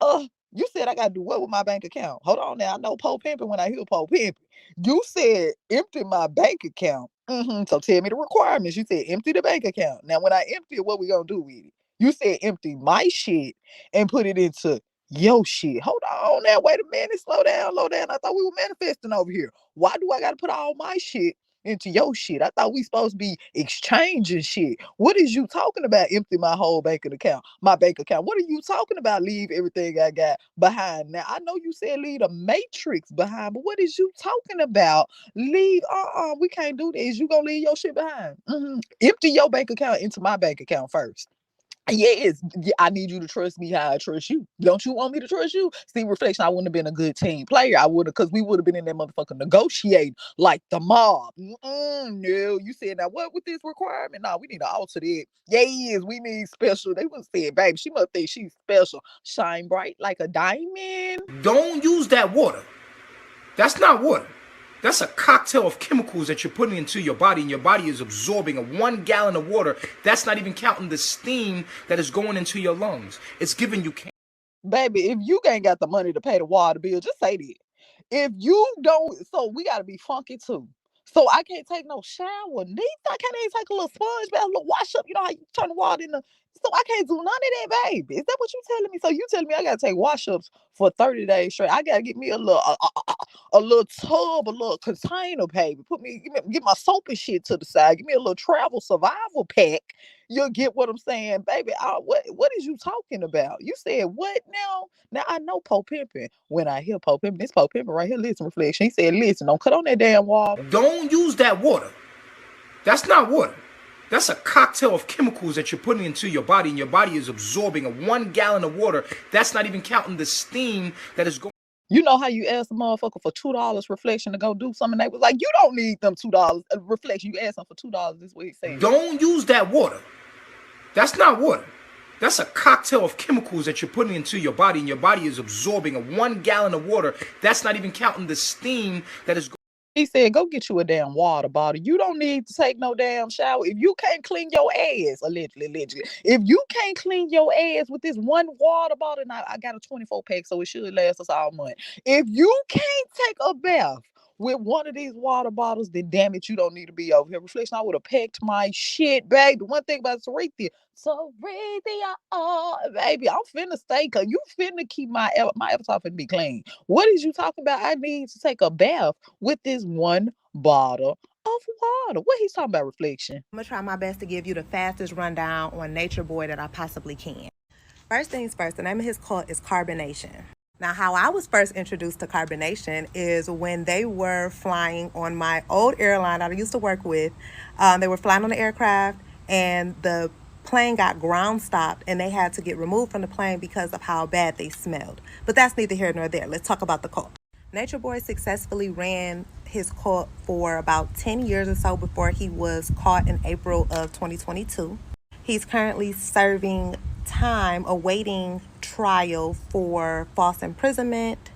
You said I gotta do what with my bank account? Hold on now. I know Poe Pimpin' when I hear Poe Pimpin'. You said empty my bank account. So tell me the requirements. You said empty the bank account. Now when I empty it, what we gonna do with it? You said empty my shit and put it into your shit. Hold on now. Wait a minute. Slow down. I thought we were manifesting over here. Why do I gotta put all my shit into your shit? I thought we supposed to be exchanging shit. What is you talking about? Empty my whole bank account. My bank account. What are you talking about? Leave everything I got behind. Now I know you said leave the matrix behind, but what is you talking about? Leave. We can't do this. You gonna leave your shit behind. Empty your bank account into my bank account first. Yes, I need you to trust me how I trust you. Don't you want me to trust you? See, Reflection, I wouldn't have been a good team player. I would have, because we would have been in that motherfucker negotiating like the mob. No, you said, now what with this requirement? No, we need to alter that. Yes, we need special. They would say, baby, she must think she's special. Shine bright like a diamond. Don't use that water. That's not water. That's a cocktail of chemicals that you're putting into your body, and your body is absorbing a 1 gallon of water. That's not even counting the steam that is going into your lungs. It's giving you cancer. Baby, if you ain't got the money to pay the water bill, just say that. If you don't, so we got to be funky too. So I can't take no shower. Neither. I can't even take a little sponge bath, a little wash up. You know how you turn the water in the... So I can't do none of that, baby. Is that what you telling me? So you telling me I got to take wash ups for 30 days straight? I got to get me a little tub, a little container, baby. Get my soap and shit to the side. Give me a little travel survival pack. You'll get what I'm saying, baby. What is you talking about? You said what now? Now I know Poe Pimpin'. When I hear Poe Pimpin', this Poe Pimpin' right here, listen, Reflection. He said, listen, don't cut on that damn water. Don't use that water. That's not water. That's a cocktail of chemicals that you're putting into your body, and your body is absorbing a 1 gallon of water. That's not even counting the steam that is going. You know how you ask a motherfucker for $2 reflection to go do something? They was like, you don't need them $2 reflection. You ask them for $2. This is what he said. Don't use that water. That's not water. That's a cocktail of chemicals that you're putting into your body, and your body is absorbing a 1 gallon of water. That's not even counting the steam that is. He said, go get you a damn water bottle. You don't need to take no damn shower. If you can't clean your ass, allegedly, if you can't clean your ass with this one water bottle, and I got a 24 pack, so it should last us all month. If you can't take a bath with one of these water bottles, then damn it, you don't need to be over here. Reflection, I would have packed my shit, baby. The one thing about Sarethia, baby, I'm finna stay, cause you finna keep my avatar finna be clean. What is you talking about? I need to take a bath with this one bottle of water. What he's talking about, Reflection? I'm gonna try my best to give you the fastest rundown on Nature Boy that I possibly can. First things first, the name of his cult is Carbonation. Now, how I was first introduced to Carbonation is when they were flying on my old airline that I used to work with. They were flying on the aircraft, and the plane got ground stopped, and they had to get removed from the plane because of how bad they smelled. But that's neither here nor there. Let's talk about the cult. Nature Boy successfully ran his cult for about 10 years or so before he was caught in April of 2022. He's currently serving time awaiting trial for false imprisonment,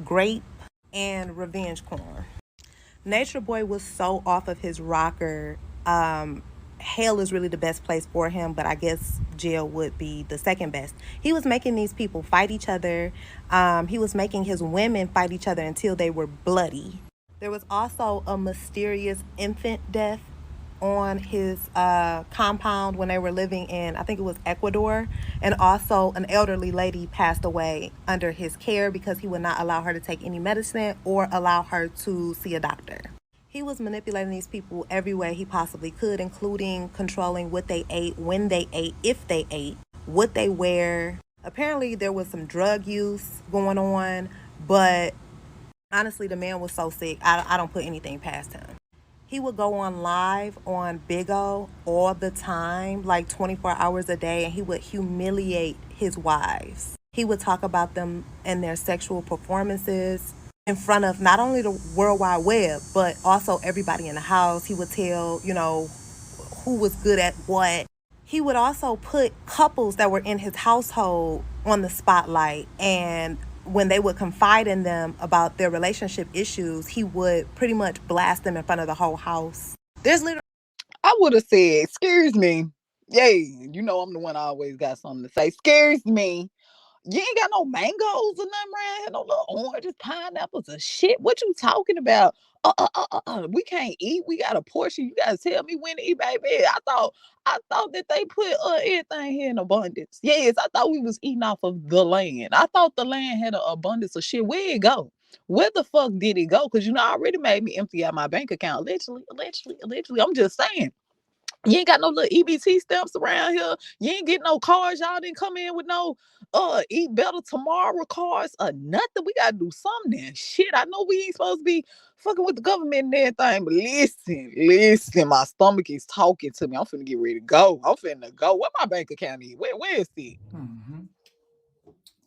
rape, and revenge porn. Nature Boy was so off of his rocker. Hell is really the best place for him, but I guess jail would be the second best. He was making these people fight each other. He was making his women fight each other until they were bloody. There was also a mysterious infant death on his compound when they were living in, I think it was Ecuador, and also an elderly lady passed away under his care because he would not allow her to take any medicine or allow her to see a doctor. He was manipulating these people every way he possibly could, including controlling what they ate, when they ate, if they ate, what they wear. Apparently there was some drug use going on, but honestly, the man was so sick, I don't put anything past him. He would go on live on Big O all the time, like 24 hours a day, and he would humiliate his wives. He would talk about them and their sexual performances in front of not only the World Wide Web, but also everybody in the house. He would tell, who was good at what. He would also put couples that were in his household on the spotlight, and when they would confide in them about their relationship issues, he would pretty much blast them in front of the whole house. I would have said, excuse me. Yay, I'm the one I always got something to say. Excuse me. You ain't got no mangoes or nothing around here, no little oranges, pineapples or shit. What you talking about? We can't eat. We got a portion. You gotta tell me when to eat, baby. I thought that they put everything here in abundance. Yes, I thought we was eating off of the land. I thought the land had an abundance of shit. Where it go? Where the fuck did it go? Because I already made me empty out my bank account. Allegedly. I'm just saying. You ain't got no little EBT stamps around here. You ain't getting no cars. Y'all didn't come in with no Eat Better Tomorrow cars or nothing. We gotta do something. Shit, I know we ain't supposed to be fucking with the government and everything, but listen, my stomach is talking to me. I'm finna get ready to go. I'm finna go. What my bank account is? Where is it? Mm-hmm.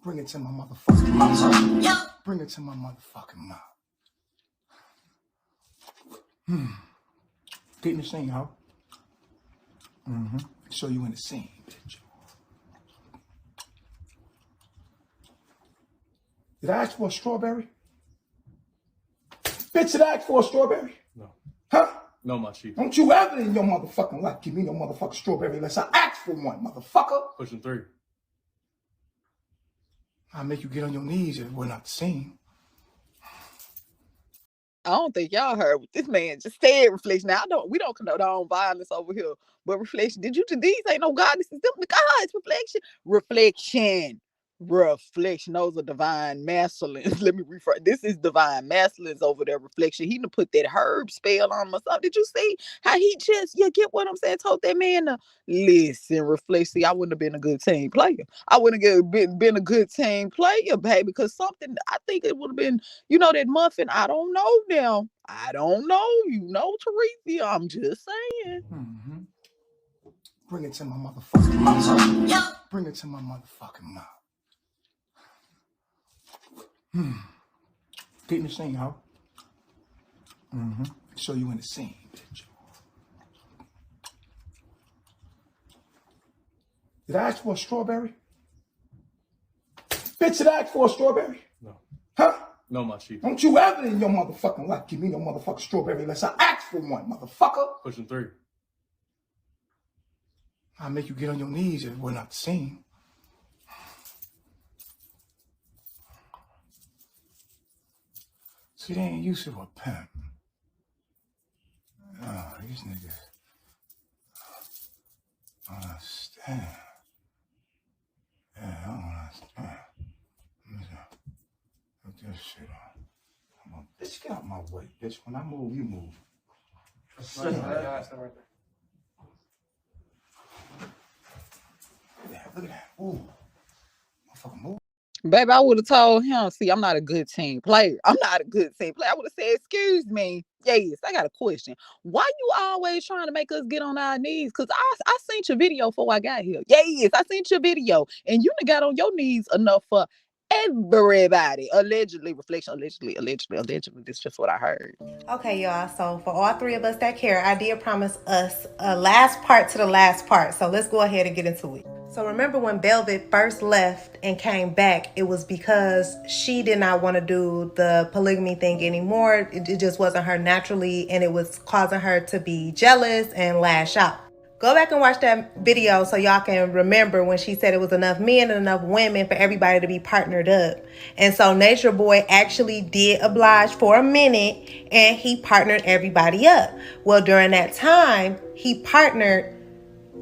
Bring it to my motherfucking mouth. Bring it to my motherfucking mouth. Get in the scene, ho. Show you in the scene, bitch. Did I ask for a strawberry? Bitch, did I ask for a strawberry? No. Huh? No, my chief. Don't you ever in your motherfucking life give me no motherfucking strawberry unless I ask for one, motherfucker. Pushing 3. I'll make you get on your knees if we're not the same. I don't think y'all heard what this man just said, Reflection. Now, we don't condone violence over here, but Reflection, these ain't no God, this is them the gods, Reflection. Those are divine masculines. Let me rephrase. This is divine masculines over there, Reflection. He done put that herb spell on myself. Did you see how he just, get what I'm saying, told that man to listen, Reflection. I wouldn't have been a good team player. I wouldn't have been a good team player, baby, because something, I think it would have been, that muffin. I don't know now. I don't know. Teresa, I'm just saying. Bring it to my motherfucking mouth. Bring it to my motherfucking mouth. Get in the scene, ho. Show you in the scene, bitch. Did I ask for a strawberry? Bitch, did I ask for a strawberry? No. Huh? No, my chief. Don't you ever in your motherfucking life give me no motherfucking strawberry unless I ask for one, motherfucker. Pushing 3. I'll make you get on your knees if we're not seen. See, they ain't used to a pimp. Oh, these niggas don't understand. Yeah, I don't understand. Put this shit on. Come on, bitch, get out my way, bitch. When I move, you move. Yeah, look at that. Ooh. Motherfucking move. Baby, I would have told him, see, I'm not a good team player. I'm not a good team player. I would have said, excuse me. Yes, I got a question. Why you always trying to make us get on our knees? Because I seen your video before I got here. Yes, I seen your video. And you done got on your knees enough for everybody. Allegedly, reflection, allegedly. This is just what I heard. Okay, y'all. So for all three of us that care, I did promise us a last part to the last part. So let's go ahead and get into it. So remember when Velvet first left and came back, it was because she did not want to do the polygamy thing anymore. It just wasn't her naturally, and it was causing her to be jealous and lash out. Go back and watch that video so y'all can remember when she said it was enough men and enough women for everybody to be partnered up. And so Nature Boy actually did oblige for a minute, and he partnered everybody up. Well, during that time, he partnered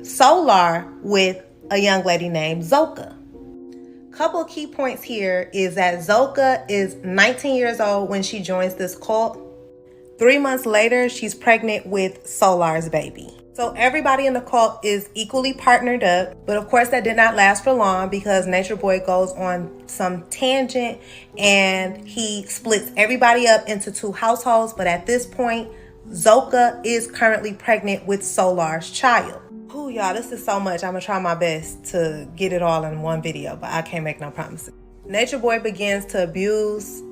Solar with a young lady named Zoka. Couple of key points here is that Zoka is 19 years old when she joins this cult. 3 months later, she's pregnant with Solar's baby. So everybody in the cult is equally partnered up, but of course that did not last for long because Nature Boy goes on some tangent and he splits everybody up into 2 households. But at this point, Zoka is currently pregnant with Solar's child. Ooh, y'all, this is so much. I'm gonna try my best to get it all in one video, but I can't make no promises. Nature Boy begins to abuse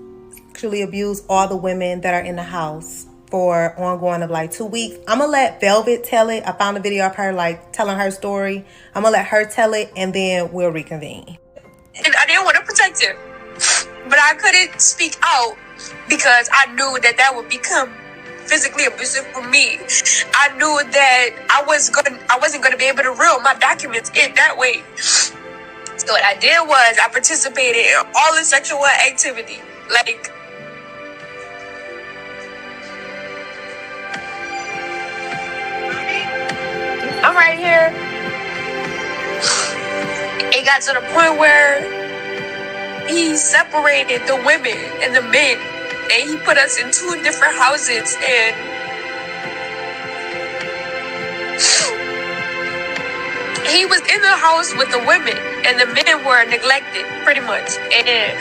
all the women that are in the house for ongoing of like 2 weeks. I'm gonna let Velvet tell it. I found a video of her like telling her story. I'm gonna let her tell it and then we'll reconvene. And I didn't want to protect him, but I couldn't speak out because I knew that that would become physically abusive for me. I knew that I wasn't gonna be able to reel my documents in that way. So what I did was I participated in all the sexual activity. Like, I'm right here. It got to the point where he separated the women and the men, and he put us in 2 different houses, and he was in the house with the women, and the men were neglected, pretty much. And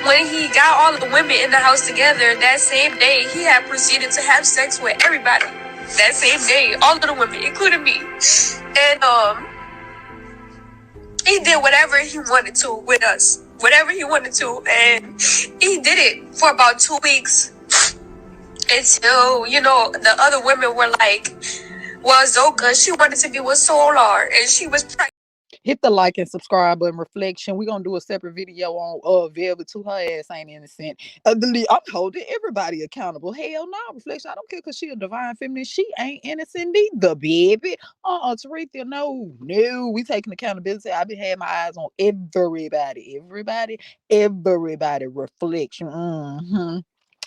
when he got all the women in the house together, that same day, he had proceeded to have sex with everybody. That same day, all of the women, including me. And he did whatever he wanted to with us. Whatever he wanted to. And he did it for about 2 weeks. Until, the other women were like, well, Zoka, she wanted to be with Solar. And she was pregnant. Hit the like and subscribe button, Reflection. We're going to do a separate video on Velvet too. Her ass ain't innocent. I'm holding everybody accountable. Hell no, Reflection. I don't care because she a divine feminine. She ain't innocent either, baby. Taretha, no. We taking accountability. I've been having my eyes on everybody. Reflection.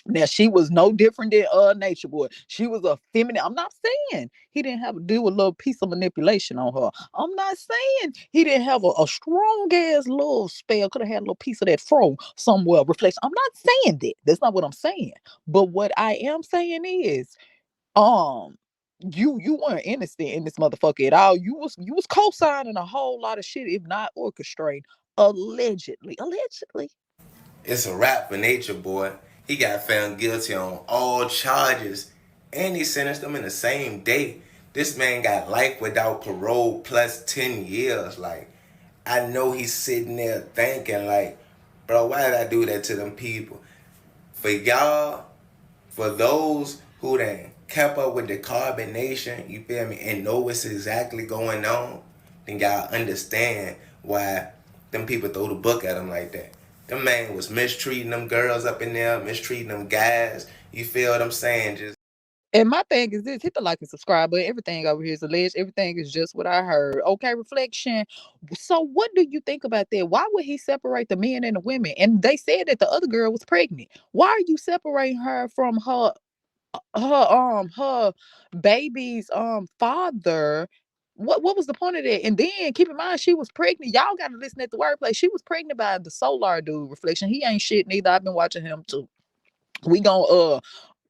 Now, she was no different than Nature Boy. She was a feminine. I'm not saying he didn't have to do a little piece of manipulation on her. I'm not saying he didn't have a strong-ass little spell. Could have had a little piece of that fro somewhere. Reflection. I'm not saying that. That's not what I'm saying. But what I am saying is, you weren't innocent in this motherfucker at all. You was co-signing a whole lot of shit, if not orchestrating. Allegedly. It's a wrap for Nature Boy. He got found guilty on all charges, and he sentenced them in the same day. This man got life without parole plus 10 years. Like, I know he's sitting there thinking, like, bro, why did I do that to them people? For y'all, for those who done kept up with the Carbon Nation, you feel me, and know what's exactly going on, then y'all understand why them people throw the book at him like that. Them man was mistreating them girls up in there, mistreating them guys. You feel what I'm saying? Just And my thing is this: hit the like and subscribe button. Everything over here is alleged. Everything is just what I heard. Okay, reflection. So, what do you think about that? Why would he separate the men and the women? And they said that the other girl was pregnant. Why are you separating her from her baby's father? What was the point of that? And then keep in mind she was pregnant. Y'all gotta listen at the wordplay. She was pregnant by the Solar dude, reflection. He ain't shit neither. I've been watching him too. We gonna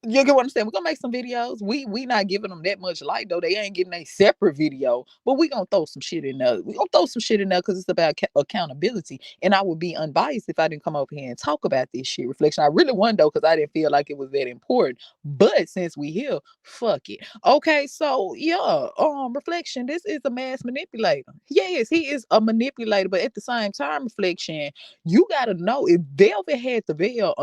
you get what I'm saying? We're gonna make some videos. We not giving them that much light though. They ain't getting a separate video, but we gonna throw some shit in there. We gonna throw some shit in there because it's about accountability. And I would be unbiased if I didn't come over here and talk about this shit, reflection. I really wouldn't though, because I didn't feel like it was that important. But since we here, fuck it. Okay, so yeah, reflection. This is a mass manipulator. Yes, he is a manipulator, but at the same time, reflection. You gotta know if Velvet had the veil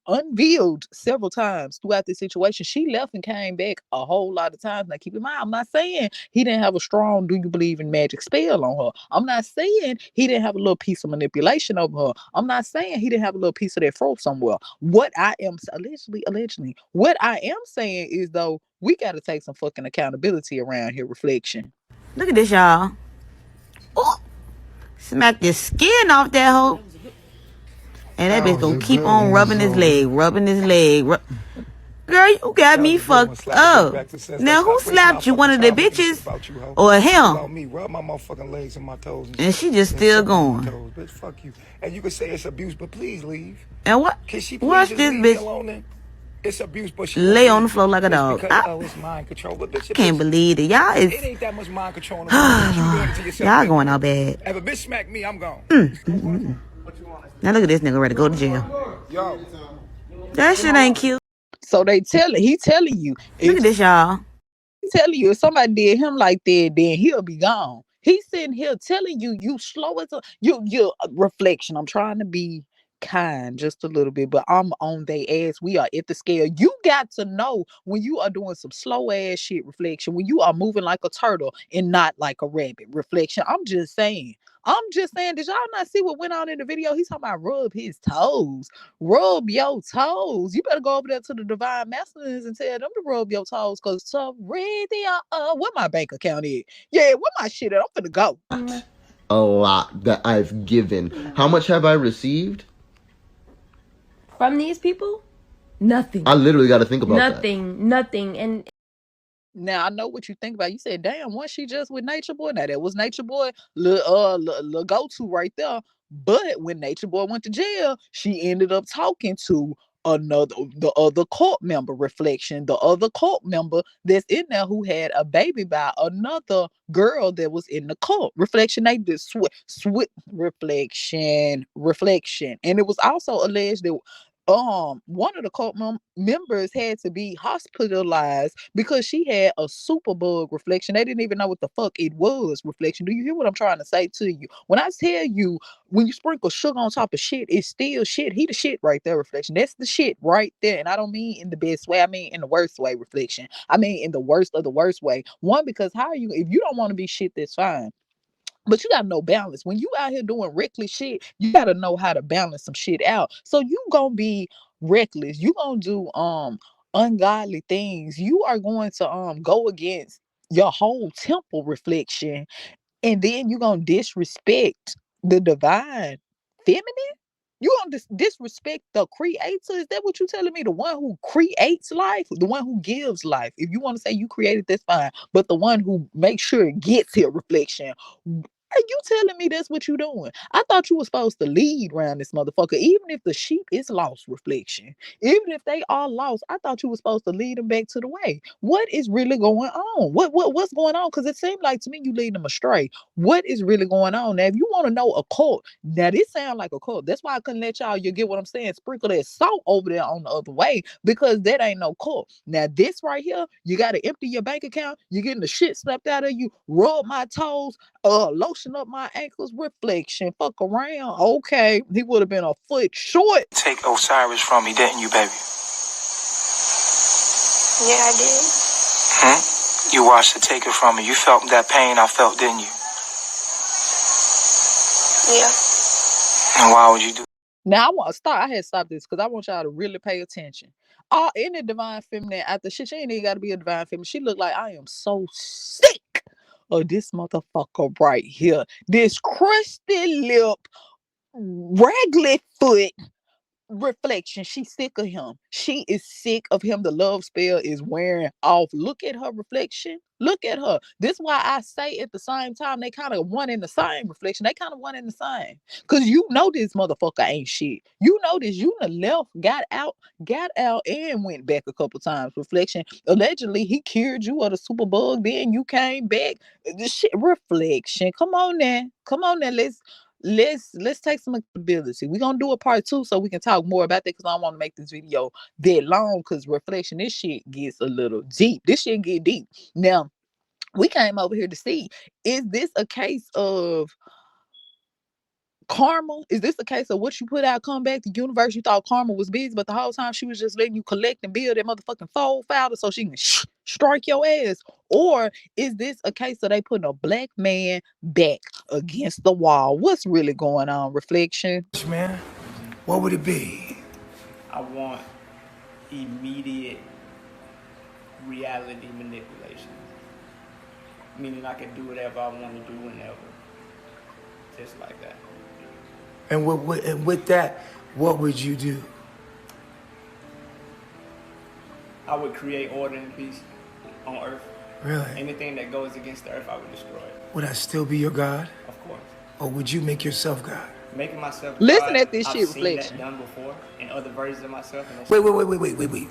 unveiled several times throughout this situation, she left and came back a whole lot of times. Now, keep in mind, I'm not saying he didn't have a strong "Do you believe in magic" spell on her. I'm not saying he didn't have a little piece of manipulation over her. I'm not saying he didn't have a little piece of that fro somewhere. What I am allegedly, what I am saying is though, we gotta take some fucking accountability around here, reflection. Look at this, y'all. Oh, smack the skin off that hoe. And that bitch gonna keep on rubbing his leg. Girl, you got me fucked up. Now, who slapped you? One of the bitches? Or him? And she just still going. Bitch, fuck you. And you can say it's abuse, but please leave. And what? Watch this bitch. It's abuse, but she lay on the floor like a dog. It's mind control. But bitch, Can't believe it. Y'all is. It ain't that much mind control. Y'all going out bad. If a bitch smack me, I'm gone. Now look at this nigga ready to go to jail. Yo. That shit ain't cute. So he telling you. Look at this, y'all. He telling you if somebody did him like that, then he'll be gone. He's sitting here telling you, you slow as a you reflection. I'm trying to be kind just a little bit, but I'm on they ass. We are at the scale. You got to know when you are doing some slow ass shit, reflection, when you are moving like a turtle and not like a rabbit, reflection. I'm just saying, did y'all not see what went on in the video? He's talking about rub his toes. Rub your toes. You better go over there to the Divine Masculines and tell them to rub your toes, because where my bank account is? Yeah, where my shit at? I'm finna go. A lot that I've given. How much have I received? From these people? Nothing. I literally got to think about Nothing. And now I know what you think about. You said, "Damn, was she just with Nature Boy?" Now that was Nature Boy, the go-to right there. But when Nature Boy went to jail, she ended up talking to the other cult member, reflection, the other cult member that's in there who had a baby by another girl that was in the cult, reflection. They did reflection, and it was also alleged that one of the cult members had to be hospitalized because she had a super bug, reflection. They didn't even know what the fuck it was, reflection. Do you hear what I'm trying to say to you? When I tell you, when you sprinkle sugar on top of shit, it's still shit. He the shit right there, reflection. That's the shit right there. And I don't mean in the best way. I mean in the worst way, reflection. I mean in the worst of the worst way. One, because how are you, if you don't want to be shit, that's fine. But you gotta know balance. When you out here doing reckless shit, you gotta know how to balance some shit out. So you gonna be reckless. You gonna do ungodly things. You are going to go against your whole temple, reflection, and then you gonna disrespect the divine feminine. You gonna disrespect the creator? Is that what you telling me? The one who creates life, the one who gives life. If you want to say you created, that's fine. But the one who makes sure it gets here, reflection. Are you telling me that's what you doing? I thought you were supposed to lead around this motherfucker. Even if the sheep is lost, reflection. Even if they are lost, I thought you were supposed to lead them back to the way. What is really going on? What's going on? Because it seemed like to me you lead them astray. What is really going on? Now, if you want to know a cult, now this sounds like a cult. That's why I couldn't let y'all, you get what I'm saying, sprinkle that salt over there on the other way, because that ain't no cult. Now, this right here, you got to empty your bank account. You're getting the shit slapped out of you. Rub my toes. lotion up my ankles, reflection. Fuck around. Okay. He would have been a foot short. Take Osiris from me, didn't you, baby? Yeah, I did. You watched her take it from me. You felt that pain I felt, didn't you? Yeah. And why would you do? Now I want to stop. I had to stop this because I want y'all to really pay attention. Any divine feminine after she ain't even got to be a divine feminine. She look like I am so sick of this motherfucker right here. This crusty lip, raggedy foot reflection. She's sick of him. She is sick of him. The love spell is wearing off. Look at her reflection. Look at her. This is why I say at the same time they kind of one in the same reflection. They kind of one in the same. Cause you know this motherfucker ain't shit. You know this. You done left, got out, and went back a couple times. Reflection. Allegedly he cured you of the super bug. Then you came back. This shit reflection. Come on now. Come on now. Let's take some accountability. We're gonna do a part 2 so we can talk more about that because I don't want to make this video that long because reflection, this shit gets a little deep. This shit get deep. Now, we came over here to see, is this a case of karma? Is this a case of what you put out come back to the universe? You thought karma was busy, but the whole time she was just letting you collect and build that motherfucking fold founder so she can strike your ass? Or is this a case of they putting a black man back against the wall? What's really going on, reflection? Man, what would it be? I want immediate reality manipulation. Meaning I can do whatever I want to do whenever. Just like that. And with that, what would you do? I would create order and peace on earth. Really? Anything that goes against the earth, I would destroy it. Would I still be your God? Of course. Or would you make yourself God? Making myself Listen God, at this shit, I've seen reflection. that done before in other versions of myself. And Wait.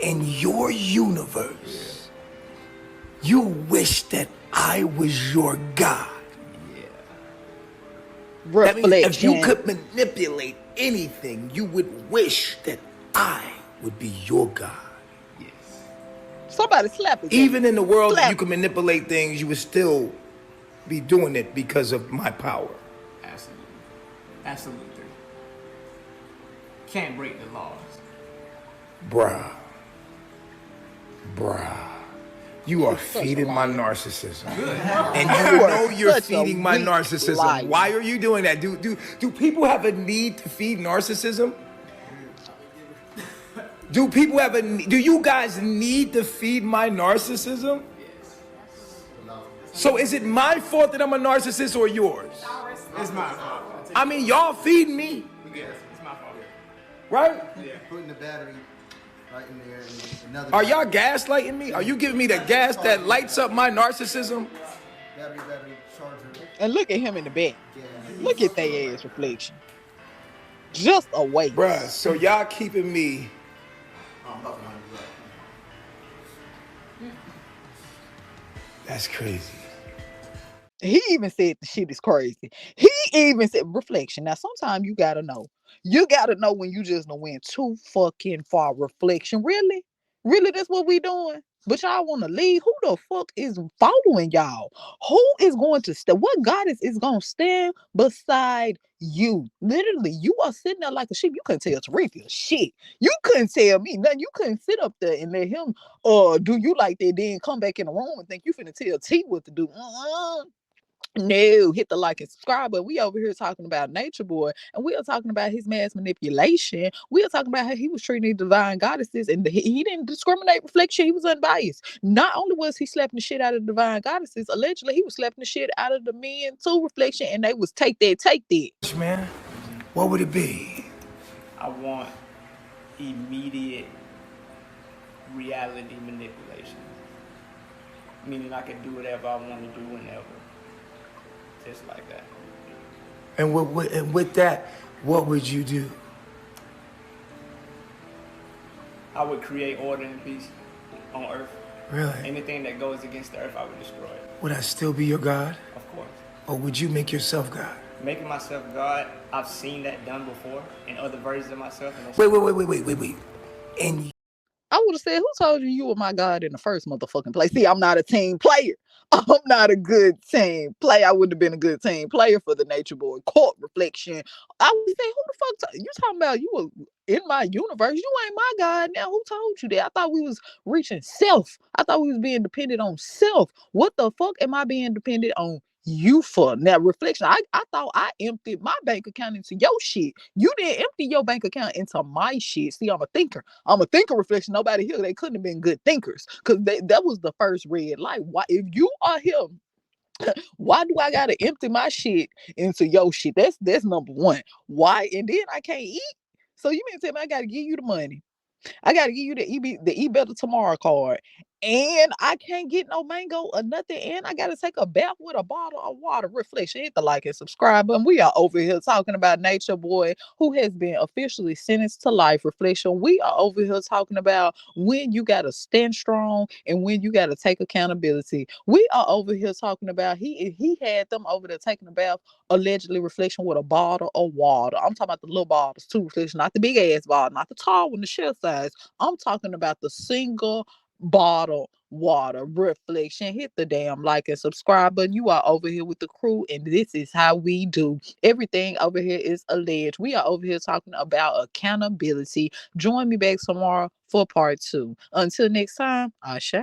In your universe, you wish that I was your God. That means if you could manipulate anything, you would wish that I would be your God. Yes. Somebody slap it. Even in the world that you can manipulate things, you would still be doing it because of my power. Absolutely. Absolutely. Can't break the laws. Bruh. You are feeding my narcissism. And you know you're feeding my narcissism. Liar. Why are you doing that? Do people have a need to feed narcissism? Do you guys need to feed my narcissism? So is it my fault that I'm a narcissist or yours? It's my fault. I mean, y'all feed me. Yes, it's my fault. Right? Yeah. Putting the battery right in there. And another Are y'all gaslighting me? Are you giving me the gas that lights up my narcissism? battery charger. And look at him in the back. Look at their ass reflection. Just a waste. Bruh, so y'all keeping me. That's crazy. He even said the shit is crazy. He even said reflection. Now, sometimes you gotta know. You gotta know when you just done went too fucking far. Reflection. Really? Really, that's what we doing? But y'all want to leave? Who the fuck is following y'all? Who is going to stand? What goddess is going to stand beside you? Literally, you are sitting there like a sheep. You couldn't tell Tariq shit. You couldn't tell me nothing. You couldn't sit up there and let him do you like that, then come back in the room and think you finna tell T what to do. No, hit the like and subscribe. But we over here talking about Nature Boy, and we are talking about his mass manipulation. We are talking about how he was treating the divine goddesses, and he didn't discriminate. Reflection, he was unbiased. Not only was he slapping the shit out of the divine goddesses, allegedly he was slapping the shit out of the men too. Reflection, and they was take that. Man, what would it be? I want immediate reality manipulation. Meaning I can do whatever I want to do whenever. Just like that. And with that, what would you do? I would create order and peace on earth. Really? Anything that goes against the earth, I would destroy it. Would I still be your God? Of course. Or would you make yourself God? Making myself God, I've seen that done before in other versions of myself. Wait. I would have said, who told you were my God in the first motherfucking place? See, I'm not a team player. I'm not a good team player. I wouldn't have been a good team player for the Nature Boy court reflection. I would say, who the fuck you talking about? You were in my universe. You ain't my God now. Who told you that? I thought we was reaching self. I thought we was being dependent on self. What the fuck am I being dependent on you for? Now, reflection, I thought I emptied my bank account into your shit. You didn't empty your bank account into my shit. See, I'm a thinker. Reflection. Nobody here, they couldn't have been good thinkers, because that was the first red light. Why, if you are him, why do I gotta empty my shit into your shit? That's number one. Why? And then I can't eat. So you mean to tell me I gotta give you the money? I gotta give you the Eat Better Tomorrow card. And I can't get no mango or nothing. And I gotta take a bath with a bottle of water. Reflection. Hit the like and subscribe button. We are over here talking about Nature Boy, who has been officially sentenced to life. Reflection. We are over here talking about when you gotta stand strong and when you gotta take accountability. We are over here talking about he had them over there taking a bath, allegedly, reflection, with a bottle of water. I'm talking about the little bottles too, reflection, not the big ass bottle, not the tall one, the shell size. I'm talking about the single bottle water. Reflection. Hit the damn like and subscribe button. You are over here with the crew, and this is how we do. Everything over here is alleged. We are over here talking about accountability. Join me back tomorrow for part 2. Until next time, Ashe.